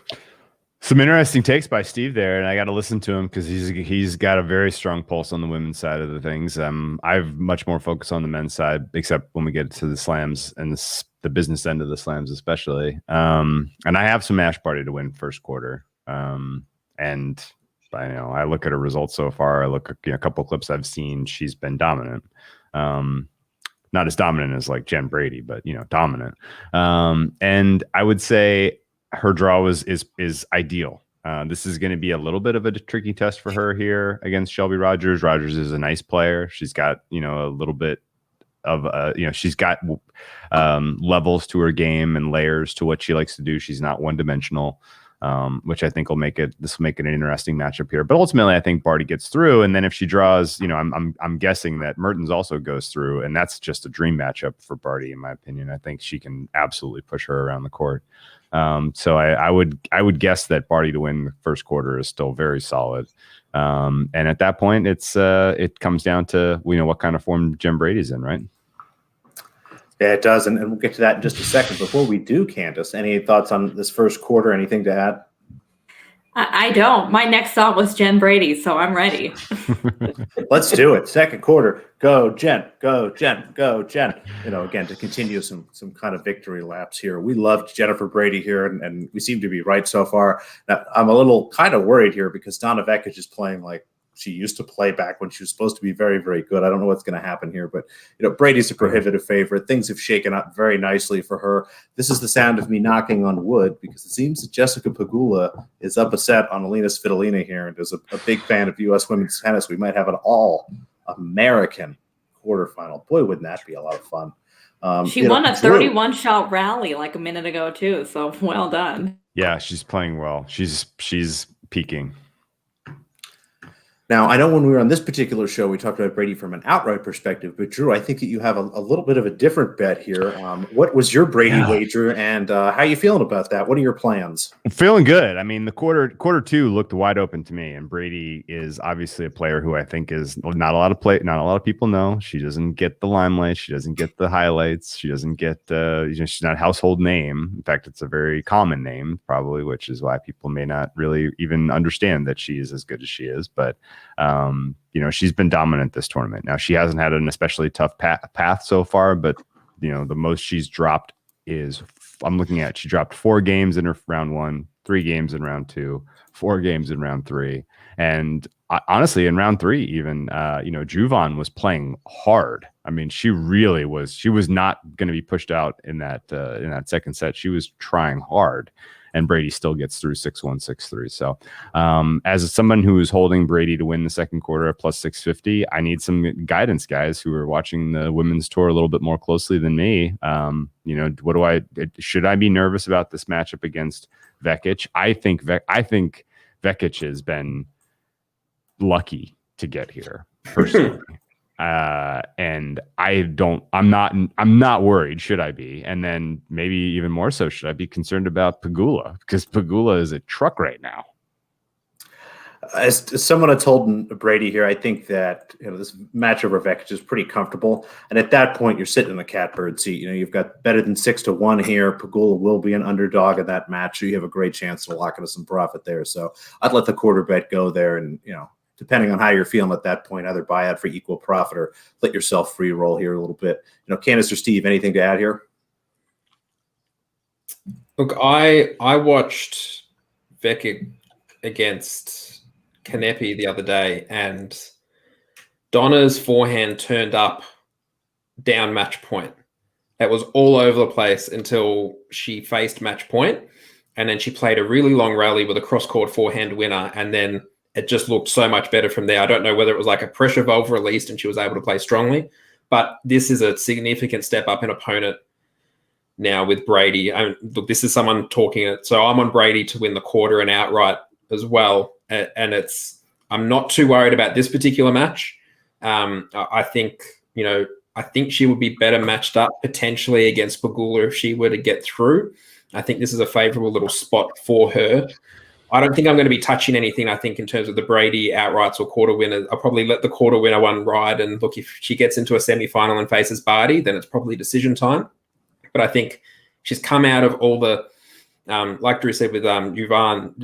Speaker 2: Some interesting takes by Steve there, and I got to listen to him because he's got a very strong pulse on the women's side of the things. I've much more focus on the men's side, except when we get to the slams and the business end of the slams, especially. And I have some Ash Barty to win first quarter. And I look at her results so far. I look at a couple of clips I've seen. She's been dominant. Not as dominant as like Jen Brady, but dominant. And I would say her draw is ideal. This is going to be a little bit of a tricky test for her here against Shelby Rogers. Rogers is a nice player. She's got a little bit of she's got levels to her game and layers to what she likes to do. She's not one dimensional. Which I think will make it an interesting matchup here. But ultimately, I think Barty gets through, and then if she draws, I'm guessing that Mertens also goes through, and that's just a dream matchup for Barty, in my opinion. I think she can absolutely push her around the court. So I would guess that Barty to win the first quarter is still very solid. And at that point, it comes down to what kind of form Jen Brady's in, right?
Speaker 1: Yeah, it does, and we'll get to that in just a second. Before we do, Candace, any thoughts on this first quarter? Anything to add?
Speaker 4: I don't. My next thought was Jen Brady, so I'm ready.
Speaker 1: Let's do it. Second quarter, go Jen, go Jen, go Jen. Again, to continue some kind of victory laps here. We loved Jennifer Brady here, and we seem to be right so far. Now, I'm a little kind of worried here because Donna Vekic is playing like she used to play back when she was supposed to be very, very good. I don't know what's going to happen here, but Brady's a prohibitive favorite. Things have shaken up very nicely for her. This is the sound of me knocking on wood because it seems that Jessica Pegula is up a set on Alina Svitolina here and is a big fan of U.S. women's tennis. We might have an all-American quarterfinal. Boy, wouldn't that be a lot of fun.
Speaker 4: She won a 31-shot rally like a minute ago too, so well done.
Speaker 2: Yeah, she's playing well. She's peaking.
Speaker 1: Now, I know when we were on this particular show, we talked about Brady from an outright perspective, but Drew, I think that you have a little bit of a different bet here. What was your Brady wager, and how are you feeling about that? What are your plans?
Speaker 2: I'm feeling good. I mean, the quarter two looked wide open to me, and Brady is obviously a player who I think is not a lot of people know. She doesn't get the limelight. She doesn't get the highlights. She doesn't get she's not a household name. In fact, it's a very common name, probably, which is why people may not really even understand that she is as good as she is. But she's been dominant this tournament. Now, she hasn't had an especially tough path so far, but the most she's dropped is she dropped 4 games in her round 1, 3 games in round 2, 4 games in round 3, and honestly, in round 3, even Juvan was playing hard. I mean, she really was. She was not going to be pushed out in that second set. She was trying hard. And Brady still gets through 6-1, 6-3. So as someone who is holding Brady to win the second quarter at plus 650, I need some guidance, guys who are watching the women's tour a little bit more closely than me. Should I be nervous about this matchup against Vekic? I think Vekic has been lucky to get here, personally. And I'm not worried. Should I be? And then maybe even more so, should I be concerned about Pegula? Because Pegula is a truck right now.
Speaker 1: As someone had told Brady here, I think that this match over Vekic is pretty comfortable, and at that point, you're sitting in the catbird seat. You've got better than 6-1 here. Pegula will be an underdog in that match, so you have a great chance to lock into some profit there. So I'd let the quarter bet go there, and depending on how you're feeling at that point, either buy out for equal profit or let yourself free roll here a little bit. Candace or Steve, anything to add here?
Speaker 3: Look, I watched Vekic against Kanepi the other day, and Donna's forehand turned up down match point. It was all over the place until she faced match point, and then she played a really long rally with a cross-court forehand winner, and then it just looked so much better from there. I don't know whether it was like a pressure valve released and she was able to play strongly, but this is a significant step up in opponent now with Brady. Look, this is someone talking it. So I'm on Brady to win the quarter and outright as well. And I'm not too worried about this particular match. I think she would be better matched up potentially against Pegula if she were to get through. I think this is a favorable little spot for her. I don't think I'm going to be touching anything, I think, in terms of the Brady outrights or quarter winners. I'll probably let the quarter winner one ride. And look, if she gets into a semi-final and faces Barty, then it's probably decision time. But I think she's come out of all the, like Drew said with Juvan,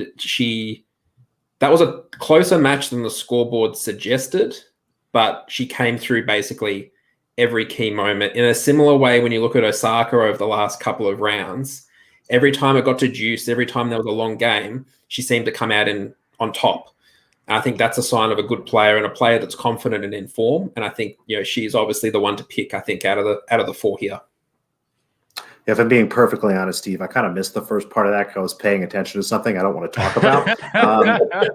Speaker 3: that was a closer match than the scoreboard suggested, but she came through basically every key moment. In a similar way, when you look at Osaka over the last couple of rounds, every time it got to juice, every time there was a long game, she seemed to come out on top. And I think that's a sign of a good player and a player that's confident and in form. And I think she's obviously the one to pick, I think, out of the four here.
Speaker 1: If I'm being perfectly honest, Steve, I kind of missed the first part of that because I was paying attention to something I don't want to talk about.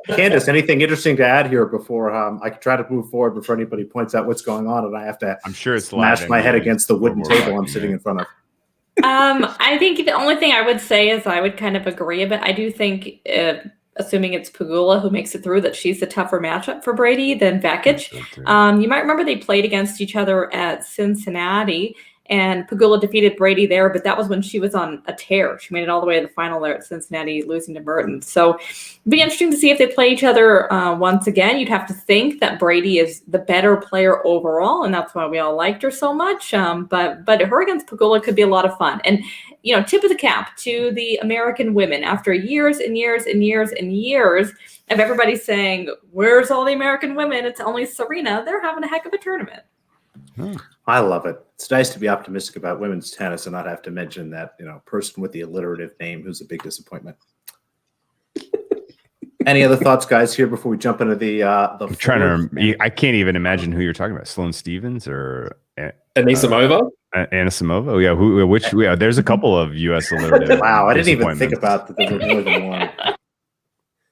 Speaker 1: Candace, anything interesting to add here before I can try to move forward before anybody points out what's going on and I have to smash my head against the wooden table I'm sitting in front of?
Speaker 4: I think the only thing I would say is I would kind of agree a bit. I do think, assuming it's Pegula who makes it through, that she's the tougher matchup for Brady than Vekic. You might remember they played against each other at Cincinnati, and Pegula defeated Brady there, but that was when she was on a tear. She made it all the way to the final there at Cincinnati, losing to Mertens. So it'd be interesting to see if they play each other once again. You'd have to think that Brady is the better player overall, and that's why we all liked her so much. But her against Pegula could be a lot of fun. And, tip of the cap to the American women. After years and years and years and years of everybody saying, where's all the American women? It's only Serena. They're having a heck of a tournament.
Speaker 1: I love it. It's nice to be optimistic about women's tennis and not have to mention that, person with the alliterative name who's a big disappointment. Any other thoughts, guys, here before we jump into the I'm
Speaker 2: trying to. I can't even imagine who you're talking about. Sloane Stephens or
Speaker 3: Anisimova?
Speaker 2: Anisimova? Yeah. There's a couple of U.S. alliterative.
Speaker 1: Wow, I didn't even think about that. There were more than one.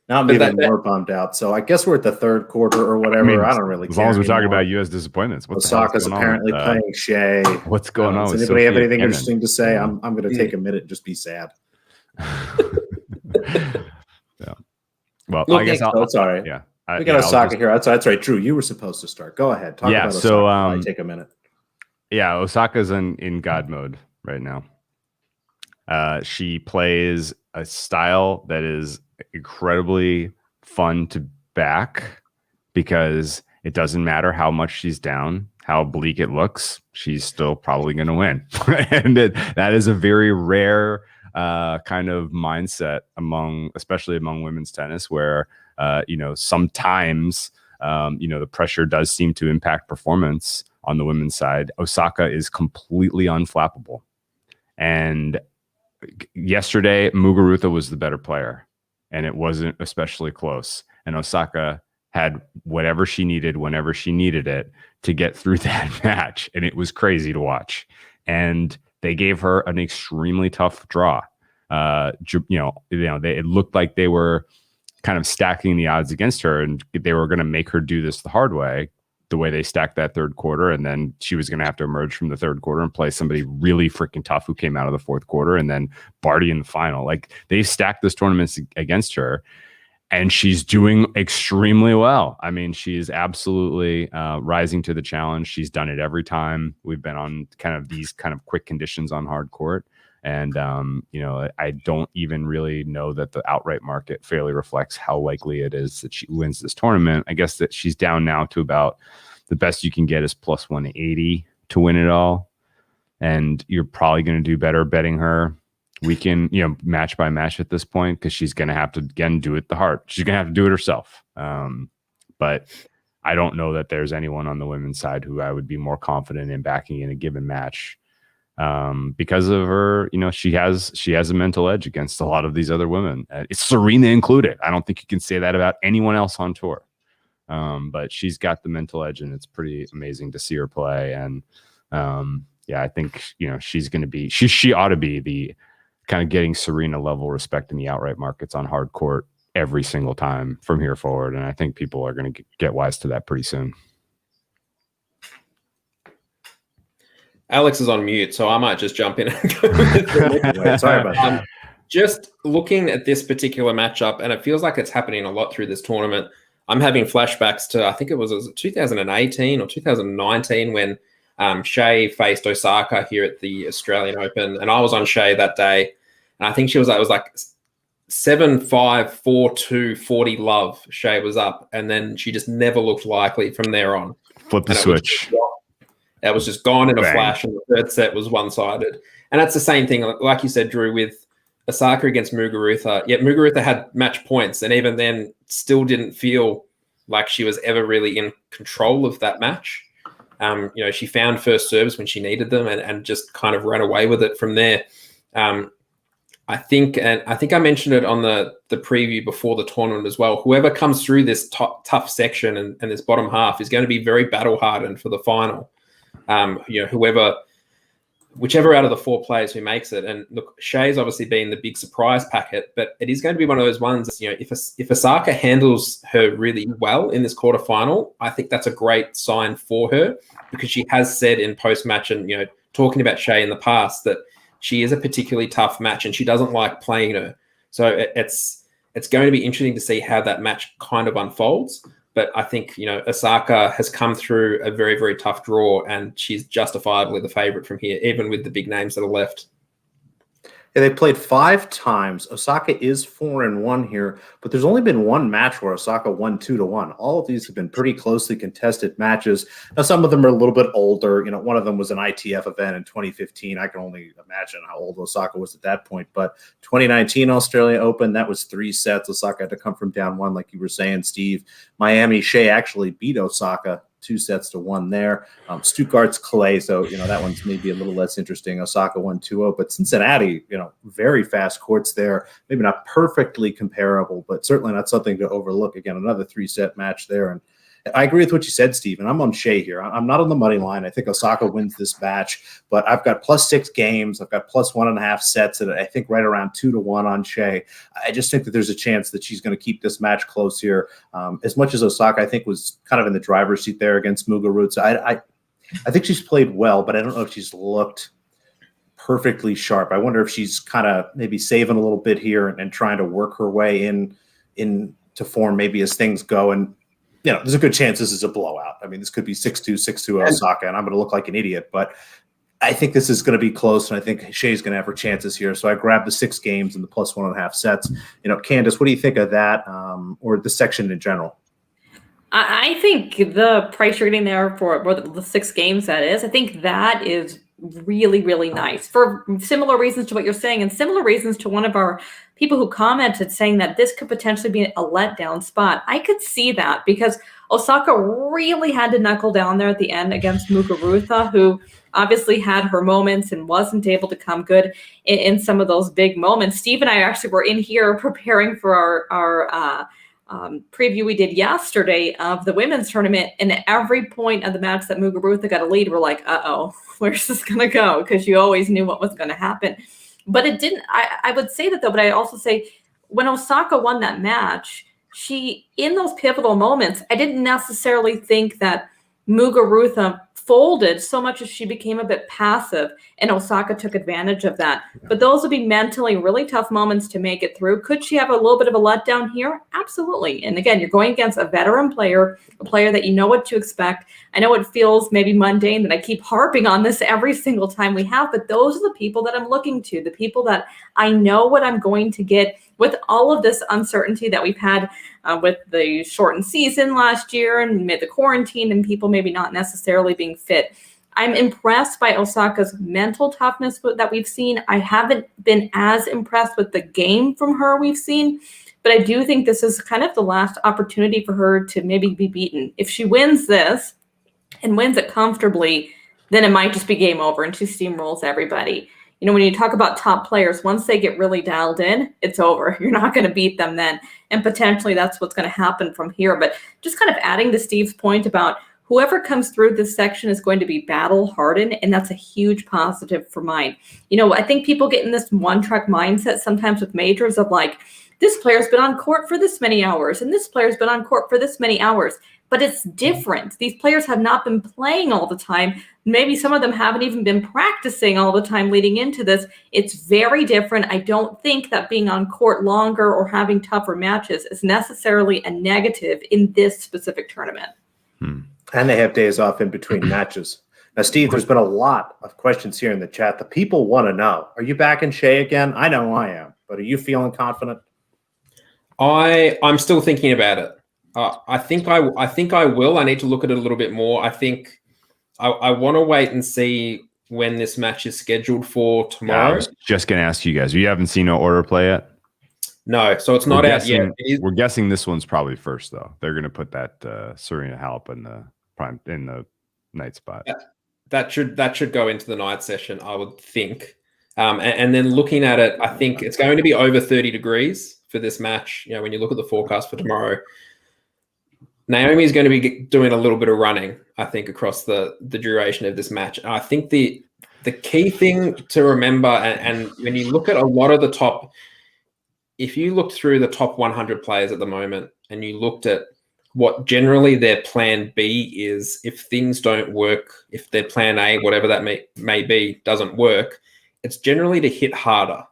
Speaker 1: Now I'm even more bummed out. So I guess we're at the third quarter or whatever. I don't really care.
Speaker 2: As long as we're talking about U.S. disappointments.
Speaker 1: Osaka's apparently playing Shea.
Speaker 2: What's going on?
Speaker 1: Does anybody have anything interesting to say? I'm going to take a minute and just be sad.
Speaker 2: Yeah. Well,
Speaker 1: I
Speaker 2: guess
Speaker 1: it's all right.
Speaker 2: Yeah.
Speaker 1: We got Osaka here. That's right. Drew, you were supposed to start. Go ahead. Talk about Osaka. Take a minute.
Speaker 2: Yeah, Osaka's in God mode right now. She plays a style that is incredibly fun to back because it doesn't matter how much she's down, how bleak it looks, she's still probably going to win. And that is a very rare kind of mindset especially among women's tennis where, sometimes, the pressure does seem to impact performance on the women's side. Osaka is completely unflappable. And yesterday, Muguruza was the better player. And it wasn't especially close. And Osaka had whatever she needed whenever she needed it to get through that match. And it was crazy to watch. And they gave her an extremely tough draw. It looked like they were kind of stacking the odds against her, and they were going to make her do this the hard way, the way they stacked that third quarter. And then she was going to have to emerge from the third quarter and play somebody really freaking tough who came out of the fourth quarter, and then Barty in the final. Like, they stacked this tournament against her. And she's doing extremely well. I mean, she's absolutely rising to the challenge. She's done it every time we've been on kind of these kind of quick conditions on hard court. And, I don't even really know that the outright market fairly reflects how likely it is that she wins this tournament. I guess that she's down now to about the best you can get is plus 180 to win it all. And you're probably going to do better betting her match by match at this point, because she's going to have to, again, do it the heart. She's going to have to do it herself. But I don't know that there's anyone on the women's side who I would be more confident in backing in a given match. Because of her, she has a mental edge against a lot of these other women. It's Serena included. I don't think you can say that about anyone else on tour. But she's got the mental edge, and it's pretty amazing to see her play. And I think she's going to be. She ought to be the kind of getting Serena level respect in the outright markets on hard court every single time from here forward. And I think people are going to get wise to that pretty soon.
Speaker 3: Alex is on mute, so I might just jump in and go with
Speaker 1: Sorry about that.
Speaker 3: Just looking at this particular matchup, and it feels like it's happening a lot through this tournament. I'm having flashbacks to, I think it was 2018 or 2019 when Shea faced Osaka here at the Australian Open, and I was on Shea that day, and I think it was like 7-5, 4-2, 40 love. Shea was up, and then she just never looked likely from there on.
Speaker 2: Flip the switch.
Speaker 3: It was just gone in a
Speaker 2: Bang.
Speaker 3: flash, and the third set was one-sided. And that's the same thing, like you said, Drew, with Osaka against Muguruza. Yet Muguruza had match points, and even then still didn't feel like she was ever really in control of that match. She found first serves when she needed them, and just kind of ran away with it from there. I think I mentioned it on the preview before the tournament as well. Whoever comes through this tough section and this bottom half is going to be very battle hardened for the final. Whichever out of the four players who makes it. And look, Shea's obviously been the big surprise packet, but it is going to be one of those ones, if Osaka handles her really well in this quarterfinal, I think that's a great sign for her, because she has said in post-match and, talking about Shea in the past, that she is a particularly tough match and she doesn't like playing her. So it's going to be interesting to see how that match kind of unfolds. But I think, Osaka has come through a very, very tough draw, and she's justifiably the favorite from here, even with the big names that are left.
Speaker 1: Yeah, they played 5 times. Osaka is 4-1 here, but there's only been one match where Osaka won 2-1. All of these have been pretty closely contested matches. Now, some of them are a little bit older. One of them was an ITF event in 2015. I can only imagine how old Osaka was at that point. But 2019 Australian Open, that was 3 sets. Osaka had to come from down 1, like you were saying, Steve. Miami, Shea actually beat Osaka 2-1 there. Stuttgart's clay, so that one's maybe a little less interesting. Osaka won 2-0, but Cincinnati, very fast courts there. Maybe not perfectly comparable, but certainly not something to overlook. Again, another 3-set match there. And I agree with what you said, Steve, and I'm on Shea here. I'm not on the money line. I think Osaka wins this match, but I've got +6 games. I've got +1.5 sets, and I think right around 2-1 on Shea. I just think that there's a chance that she's going to keep this match close here. As much as Osaka, I think, was kind of in the driver's seat there against Muguruza. I think she's played well, but I don't know if she's looked perfectly sharp. I wonder if she's kind of maybe saving a little bit here and trying to work her way into form maybe as things go. And there's a good chance this is a blowout. I mean, this could be 6-2, 6-2 Osaka, and I'm going to look like an idiot. But I think this is going to be close, and I think Shea's going to have her chances here. So I grabbed the 6 games and the +1.5 sets. Candace, what do you think of that, or the section in general?
Speaker 4: I think the price you're getting there for the 6 games, that is, I think that is really, really nice for similar reasons to what you're saying, and similar reasons to one of our people who commented saying that this could potentially be a letdown spot. I could see that because Osaka really had to knuckle down there at the end against Muguruza, who obviously had her moments and wasn't able to come good in some of those big moments. Steve and I actually were in here preparing for our preview we did yesterday of the women's tournament, and at every point of the match that Muguruza got a lead, we're like, uh-oh, where's this going to go? Because you always knew what was going to happen. But it didn't. I would say that, though, but I also say when Osaka won that match, in those pivotal moments, I didn't necessarily think that Muguruza folded so much as she became a bit passive, and Osaka took advantage of that. But those would be mentally really tough moments to make it through. Could she have a little bit of a letdown here? Absolutely. And again, you're going against a veteran player, a player that you know what to expect. I know it feels maybe mundane that I keep harping on this every single time we have, but those are the people that I'm looking to, the people that I know what I'm going to get with all of this uncertainty that we've had with the shortened season last year and the quarantine and people maybe not necessarily being fit. I'm impressed by Osaka's mental toughness that we've seen. I haven't been as impressed with the game from her we've seen, but I do think this is kind of the last opportunity for her to maybe be beaten. If she wins this and wins it comfortably, then it might just be game over and she steamrolls everybody. You know, when you talk about top players, once they get really dialed in, it's over. You're not going to beat them then. And potentially that's what's going to happen from here. But just kind of adding to Steve's point about whoever comes through this section is going to be battle hardened. And that's a huge positive for mine. You know, I think people get in this one-track mindset sometimes with majors of like, this player's been on court for this many hours and this player's been on court for this many hours. But it's different. These players have not been playing all the time. Maybe some of them haven't even been practicing all the time leading into this. It's very different. I don't think that being on court longer or having tougher matches is necessarily a negative in this specific tournament.
Speaker 1: And they have days off in between matches. Now, Steve, there's been a lot of questions here in the chat. The people want to know, are you back in Shea again? I know I am, but are you feeling confident?
Speaker 3: I'm still thinking about it. I think I will. I need to look at it a little bit more. I think I want to wait and see when this match is scheduled for tomorrow.
Speaker 2: I was just going to ask you guys. You haven't seen no order play yet?
Speaker 3: No, so it's not out yet.
Speaker 2: We're guessing this one's probably first, though. They're going to put that Serena Halep in the night spot.
Speaker 3: That should go into the night session, I would think. And then looking at it, I think it's going to be over 30 degrees for this match. You know, when you look at the forecast for tomorrow, Naomi is going to be doing a little bit of running, I think, across the duration of this match. And I think the key thing to remember, and when you look at a lot of the top, if you look through the top 100 players at the moment and you looked at what generally their plan B is, if things don't work, if their plan A, whatever that may be, doesn't work, it's generally to hit harder.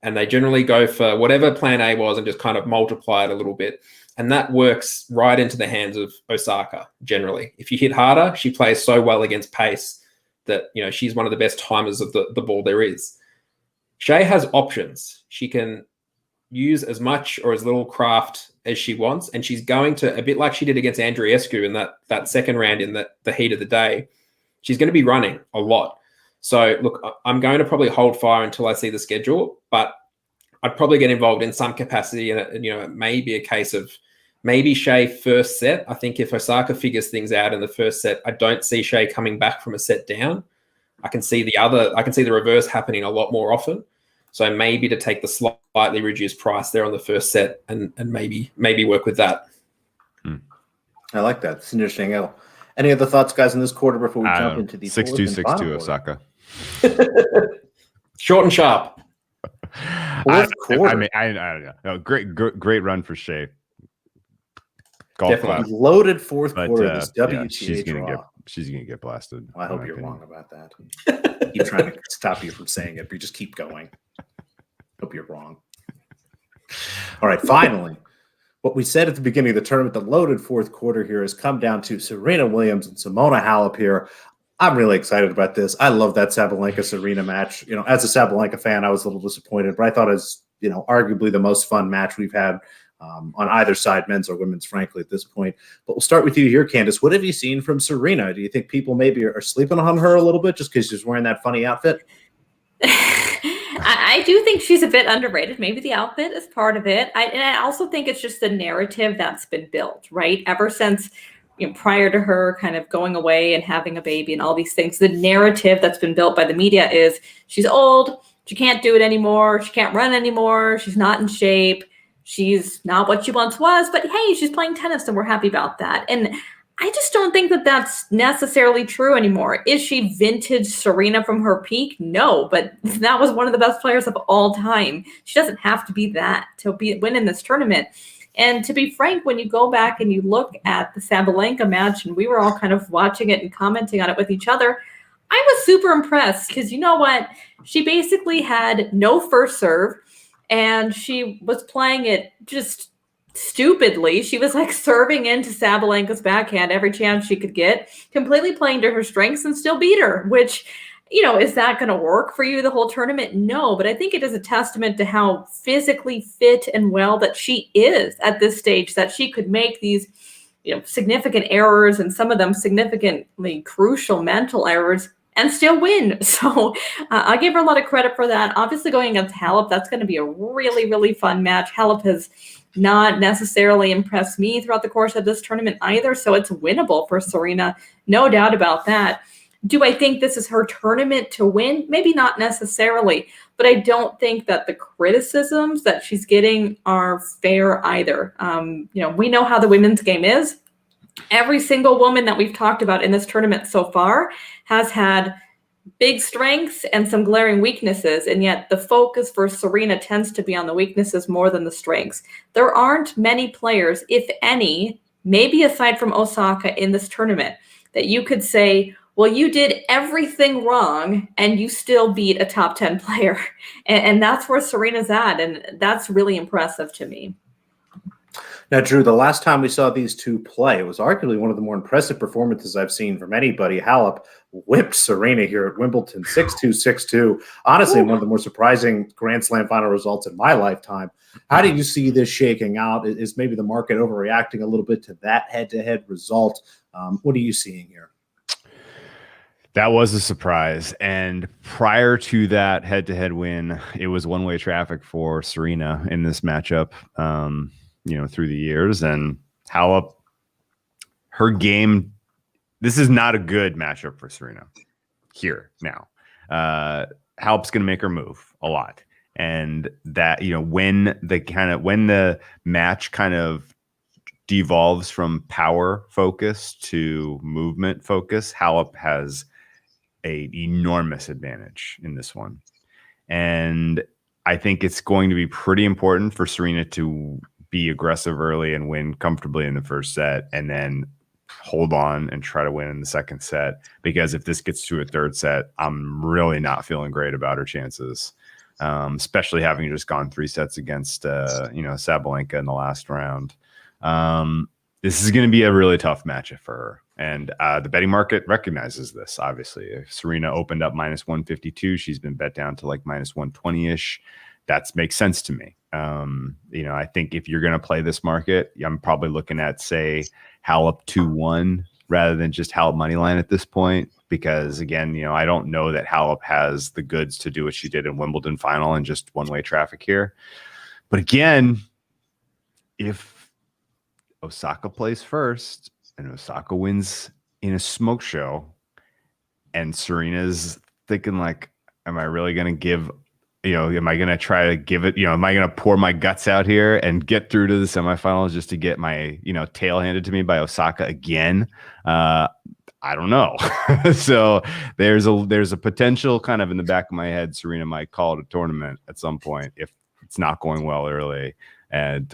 Speaker 3: And they generally go for whatever plan A was and just kind of multiply it a little bit. And that works right into the hands of Osaka, generally. If you hit harder, she plays so well against pace that, you know, she's one of the best timers of the ball there is. Shea has options. She can use as much or as little craft as she wants, and she's going to, a bit like she did against Andreescu in that second round in the heat of the day, she's going to be running a lot. So, look, I'm going to probably hold fire until I see the schedule, but I'd probably get involved in some capacity, and you know, it may be a case of maybe Shea first set. I think if Osaka figures things out in the first set, I don't see Shea coming back from a set down. I can see the reverse happening a lot more often. So maybe to take the slightly reduced price there on the first set and maybe work with that.
Speaker 1: I like that. It's interesting. Any other thoughts, guys, in this quarter before we jump into the
Speaker 2: 6-2, 6-2 Osaka.
Speaker 3: Short and sharp.
Speaker 2: I don't know. No, great run for Shea. Golf clap.
Speaker 1: Loaded fourth quarter of this WTA
Speaker 2: yeah,
Speaker 1: draw.
Speaker 2: She's gonna get blasted.
Speaker 1: Well, I hope you're wrong about that. Keep trying to stop you from saying it, but you just keep going. Hope you're wrong. All right, finally, what we said at the beginning of the tournament, the loaded fourth quarter here has come down to Serena Williams and Simona Halep here. I'm really excited about this. I love that Sabalenka-Serena match. You know, as a Sabalenka fan, I was a little disappointed, but I thought it was, you know, arguably the most fun match we've had on either side, men's or women's, frankly, at this point. But we'll start with you here, Candace. What have you seen from Serena? Do you think people maybe are sleeping on her a little bit just because she's wearing that funny outfit?
Speaker 4: I do think she's a bit underrated. Maybe the outfit is part of it. And I also think it's just the narrative that's been built, right? Ever since, you know, prior to her kind of going away and having a baby and all these things, the narrative that's been built by the media is she's old, she can't do it anymore, she can't run anymore, she's not in shape, she's not what she once was, but hey, she's playing tennis and we're happy about that. And I just don't think that that's necessarily true anymore. Is she vintage Serena from her peak? No, but that was one of the best players of all time. She doesn't have to be that to win in this tournament. And to be frank, when you go back and you look at the Sabalenka match, and we were all kind of watching it and commenting on it with each other, I was super impressed because you know what? She basically had no first serve and she was playing it just stupidly. She was like serving into Sabalenka's backhand every chance she could get, completely playing to her strengths and still beat her, which, is that going to work for you the whole tournament? No, but I think it is a testament to how physically fit and well that she is at this stage, that she could make these significant errors and some of them significantly crucial mental errors and still win. So I give her a lot of credit for that. Obviously going against Halep, that's going to be a really, really fun match. Halep has not necessarily impressed me throughout the course of this tournament either. So it's winnable for Serena. No doubt about that. Do I think this is her tournament to win? Maybe not necessarily, but I don't think that the criticisms that she's getting are fair either. We know how the women's game is. Every single woman that we've talked about in this tournament so far has had big strengths and some glaring weaknesses, and yet the focus for Serena tends to be on the weaknesses more than the strengths. There aren't many players, if any, maybe aside from Osaka in this tournament, that you could say, well, you did everything wrong and you still beat a top 10 player. And that's where Serena's at, and that's really impressive to me.
Speaker 1: Now, Drew, the last time we saw these two play, it was arguably one of the more impressive performances I've seen from anybody. Halep whipped Serena here at Wimbledon, 6-2, 6-2. Honestly, one of the more surprising Grand Slam final results in my lifetime. How do you see this shaking out? Is maybe the market overreacting a little bit to that head-to-head result? What are you seeing here?
Speaker 2: That was a surprise. And prior to that head-to-head win, it was one-way traffic for Serena in this matchup, through the years. And Halep, her game, this is not a good matchup for Serena here now. Halep's going to make her move a lot. And that, when the match kind of devolves from power focus to movement focus, Halep has an enormous advantage in this one. And I think it's going to be pretty important for Serena to be aggressive early and win comfortably in the first set, and then hold on and try to win in the second set. Because if this gets to a third set, I'm really not feeling great about her chances, especially having just gone 3 sets against, Sabalenka in the last round. This is going to be a really tough matchup for her. And the betting market recognizes this, obviously. If Serena opened up -152, she's been bet down to like -120-ish. That makes sense to me. I think if you're going to play this market, I'm probably looking at, say, Halep 2-1 rather than just Halep money line at this point. Because, again, I don't know that Halep has the goods to do what she did in Wimbledon final and just one-way traffic here. But, again, if Osaka plays first and Osaka wins in a smoke show and Serena's thinking like, am I really going to give, am I going to try to give it, am I going to pour my guts out here and get through to the semifinals just to get my, tail handed to me by Osaka again? I don't know. So there's a potential kind of in the back of my head, Serena might call it a tournament at some point if it's not going well early. And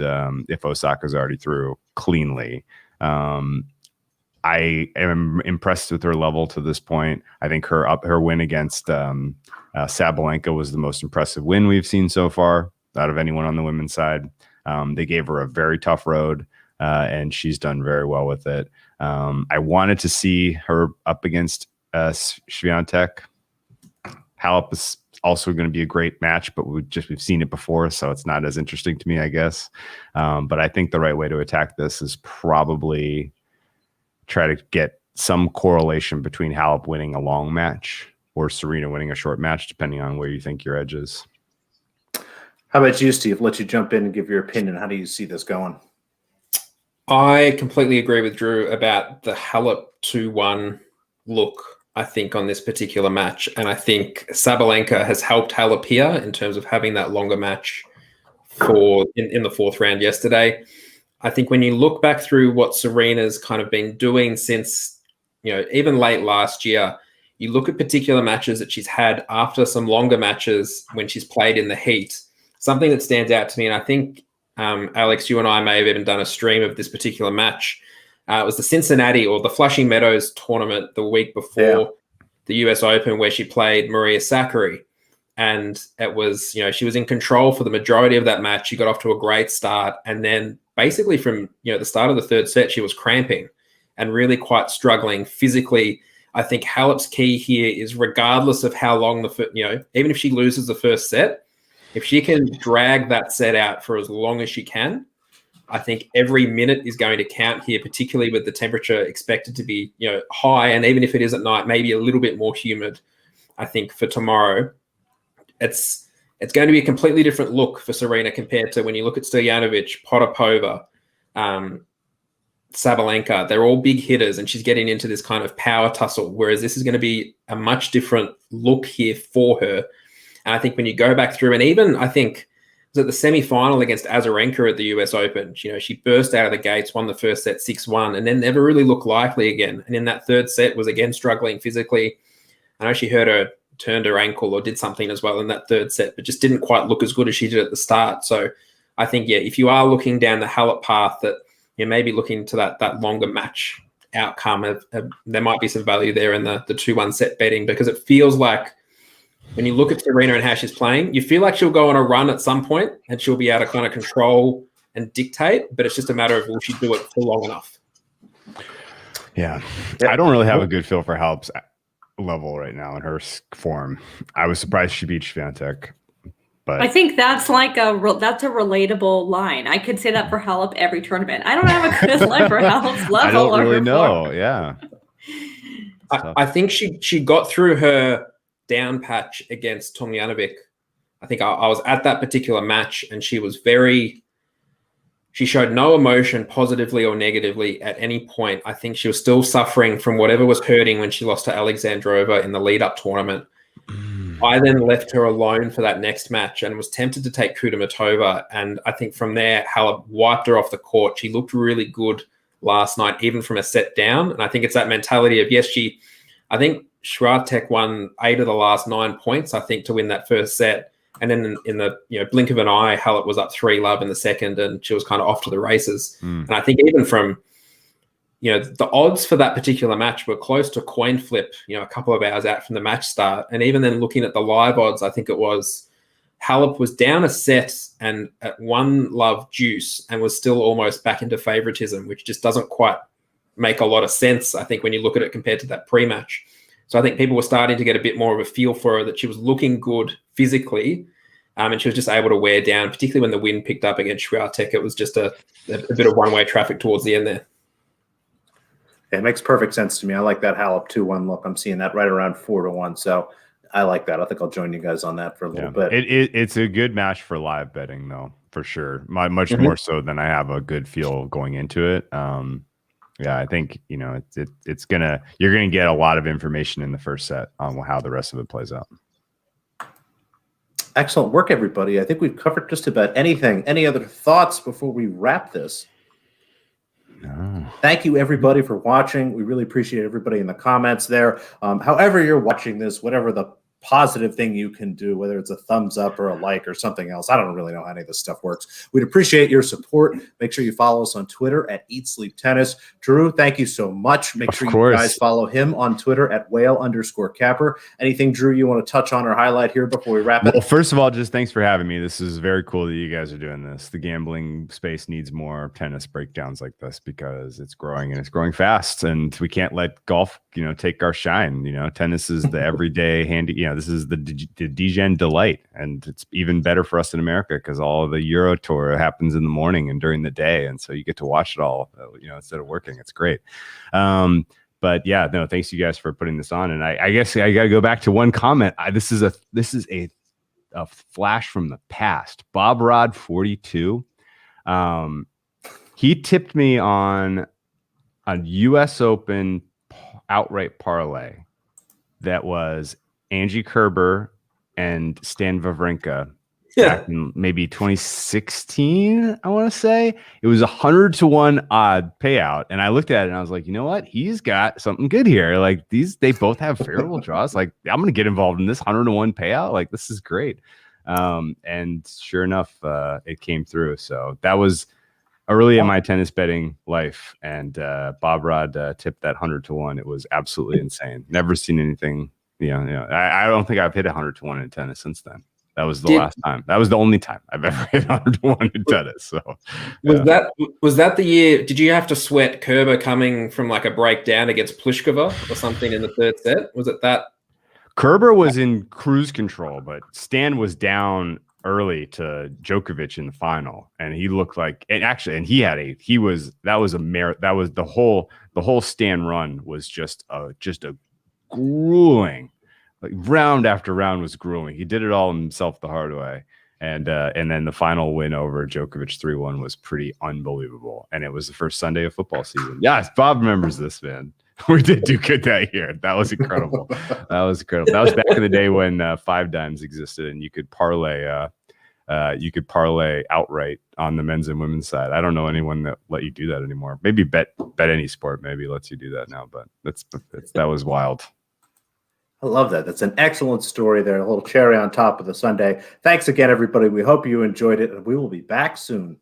Speaker 2: if Osaka's already through cleanly. I am impressed with her level to this point. I think her win against Sabalenka was the most impressive win we've seen so far out of anyone on the women's side. They gave her a very tough road, and she's done very well with it. I wanted to see her up against Swiatek. Halep is also going to be a great match, but we've seen it before, so it's not as interesting to me, I guess. But I think the right way to attack this is probably try to get some correlation between Halep winning a long match or Serena winning a short match, depending on where you think your edge is.
Speaker 1: How about you, Steve? Let you jump in and give your opinion. How do you see this going?
Speaker 3: I completely agree with Drew about the Halep 2-1 look, I think, on this particular match. And I think Sabalenka has helped Halep here in terms of having that longer match in the 4th round yesterday. I think when you look back through what Serena's kind of been doing since, even late last year, you look at particular matches that she's had after some longer matches when she's played in the heat. Something that stands out to me, and I think Alex, you and I may have even done a stream of this particular match. It was the Cincinnati or the Flushing Meadows tournament the week before the US Open, where she played Maria Sakkari. And it was, she was in control for the majority of that match. She got off to a great start. And then basically from, the start of the third set, she was cramping and really quite struggling physically. I think Halep's key here is, regardless of how long even if she loses the first set, if she can drag that set out for as long as she can, I think every minute is going to count here, particularly with the temperature expected to be, high. And even if it is at night, maybe a little bit more humid, I think for tomorrow, it's going to be a completely different look for Serena compared to when you look at Stojanovic, Potapova, Sabalenka. They're all big hitters, and she's getting into this kind of power tussle, whereas this is going to be a much different look here for her. And I think when you go back through, and even I think it was at the semi-final against Azarenka at the US Open, she burst out of the gates, won the first set 6-1, and then never really looked likely again. And in that third set was again struggling physically. I know she turned her ankle or did something as well in that third set, but just didn't quite look as good as she did at the start. So I think, if you are looking down the Halep path, that you may be looking to that longer match outcome, there might be some value there in the 2-1 set betting, because it feels like when you look at Serena and how she's playing, you feel like she'll go on a run at some point and she'll be able to kind of control and dictate, but it's just a matter of will she do it for long enough.
Speaker 2: Yeah. I don't really have a good feel for Halep's level right now in her form. I was surprised she beat Swiatek, but
Speaker 4: I think that's that's a relatable line. I could say that for Halep every tournament. I don't have a good line for Halep's level.
Speaker 2: I don't really know.
Speaker 4: Form.
Speaker 2: Yeah.
Speaker 3: I think she got through her down patch against Tomljanovic. I think I was at that particular match, and she showed no emotion positively or negatively at any point. I think she was still suffering from whatever was hurting when she lost to Alexandrova in the lead-up tournament. I then left her alone for that next match and was tempted to take Kudermetova. And I think from there, Halep wiped her off the court. She looked really good last night, even from a set down. And I think it's that mentality of, I think Swiatek won 8 of the last 9 points, I think, to win that first set. And then in the blink of an eye, Halep was up 3-love in the second, and she was kind of off to the races. And I think even from the odds for that particular match were close to coin flip, a couple of hours out from the match start. And even then, looking at the live odds, I think it was Halep was down a set and at 1-love juice and was still almost back into favoritism, which just doesn't quite make a lot of sense, I think, when you look at it compared to that pre-match. So I think people were starting to get a bit more of a feel for her, that she was looking good physically, and she was just able to wear down, particularly when the wind picked up against Swiatek. It was just a bit of one-way traffic towards the end there.
Speaker 1: It makes perfect sense to me. I like that Halep 2-1 look. I'm seeing that right around 4-1. So I like that. I think I'll join you guys on that for a little bit.
Speaker 2: It's a good match for live betting, though, for sure. Much more so than I have a good feel going into it. I think you're gonna get a lot of information in the first set on how the rest of it plays out.
Speaker 1: Excellent work, everybody. I think we've covered just about anything. Any other thoughts before we wrap this?
Speaker 2: No.
Speaker 1: Thank you, everybody, for watching. We really appreciate everybody in the comments there. However you're watching this, whatever the positive thing you can do, whether it's a thumbs up or a like or something else. I don't really know how any of this stuff works. We'd appreciate your support. Make sure you follow us on Twitter at Eat Sleep Tennis. Drew, thank you so much. Make sure you guys follow him on Twitter at whale_capper. Anything, Drew, you want to touch on or highlight here before we wrap it?
Speaker 2: Well, first of all, just thanks for having me. This is very cool that you guys are doing this. The gambling space needs more tennis breakdowns like this, because it's growing and it's growing fast, and we can't let golf, take our shine. Tennis is the everyday handy, this is the DGen delight, and it's even better for us in America because all of the Euro Tour happens in the morning and during the day, and so you get to watch it all, instead of working. It's great. But yeah, no, thanks you guys for putting this on. And I guess I got to go back to one comment. This is a flash from the past. Bob Rod 42. He tipped me on a U.S. Open outright parlay that was Angie Kerber and Stan Wawrinka back in maybe 2016, I want to say. It was 100-1 odd payout. And I looked at it and I was like, you know what? He's got something good here. Like they both have favorable draws. Like, I'm going to get involved in this 100-1 payout. Like, this is great. And sure enough, it came through. So that was early in my tennis betting life. And Bob Rod tipped that 100-1. It was absolutely insane. Never seen anything. I don't think I've hit 100-1 in tennis since then. That was the last time. That was the only time I've ever hit 100-1 in tennis. So
Speaker 3: was that the year? Did you have to sweat Kerber coming from like a breakdown against Pliskova or something in the third set? Was it that?
Speaker 2: Kerber was in cruise control, but Stan was down early to Djokovic in the final, and he looked like, and the whole Stan run was just a grueling, like round after round was grueling. He did it all himself the hard way. And then the final win over Djokovic 3-1 was pretty unbelievable. And it was the first Sunday of football season. Yes, Bob remembers this, man. We did do good that year. That was incredible. That was back in the day when 5 dimes existed and you could parlay outright on the men's and women's side. I don't know anyone that let you do that anymore. Maybe bet any sport maybe lets you do that now, but that was wild.
Speaker 1: I love that. That's an excellent story there. A little cherry on top of the Sunday. Thanks again, everybody. We hope you enjoyed it, and we will be back soon.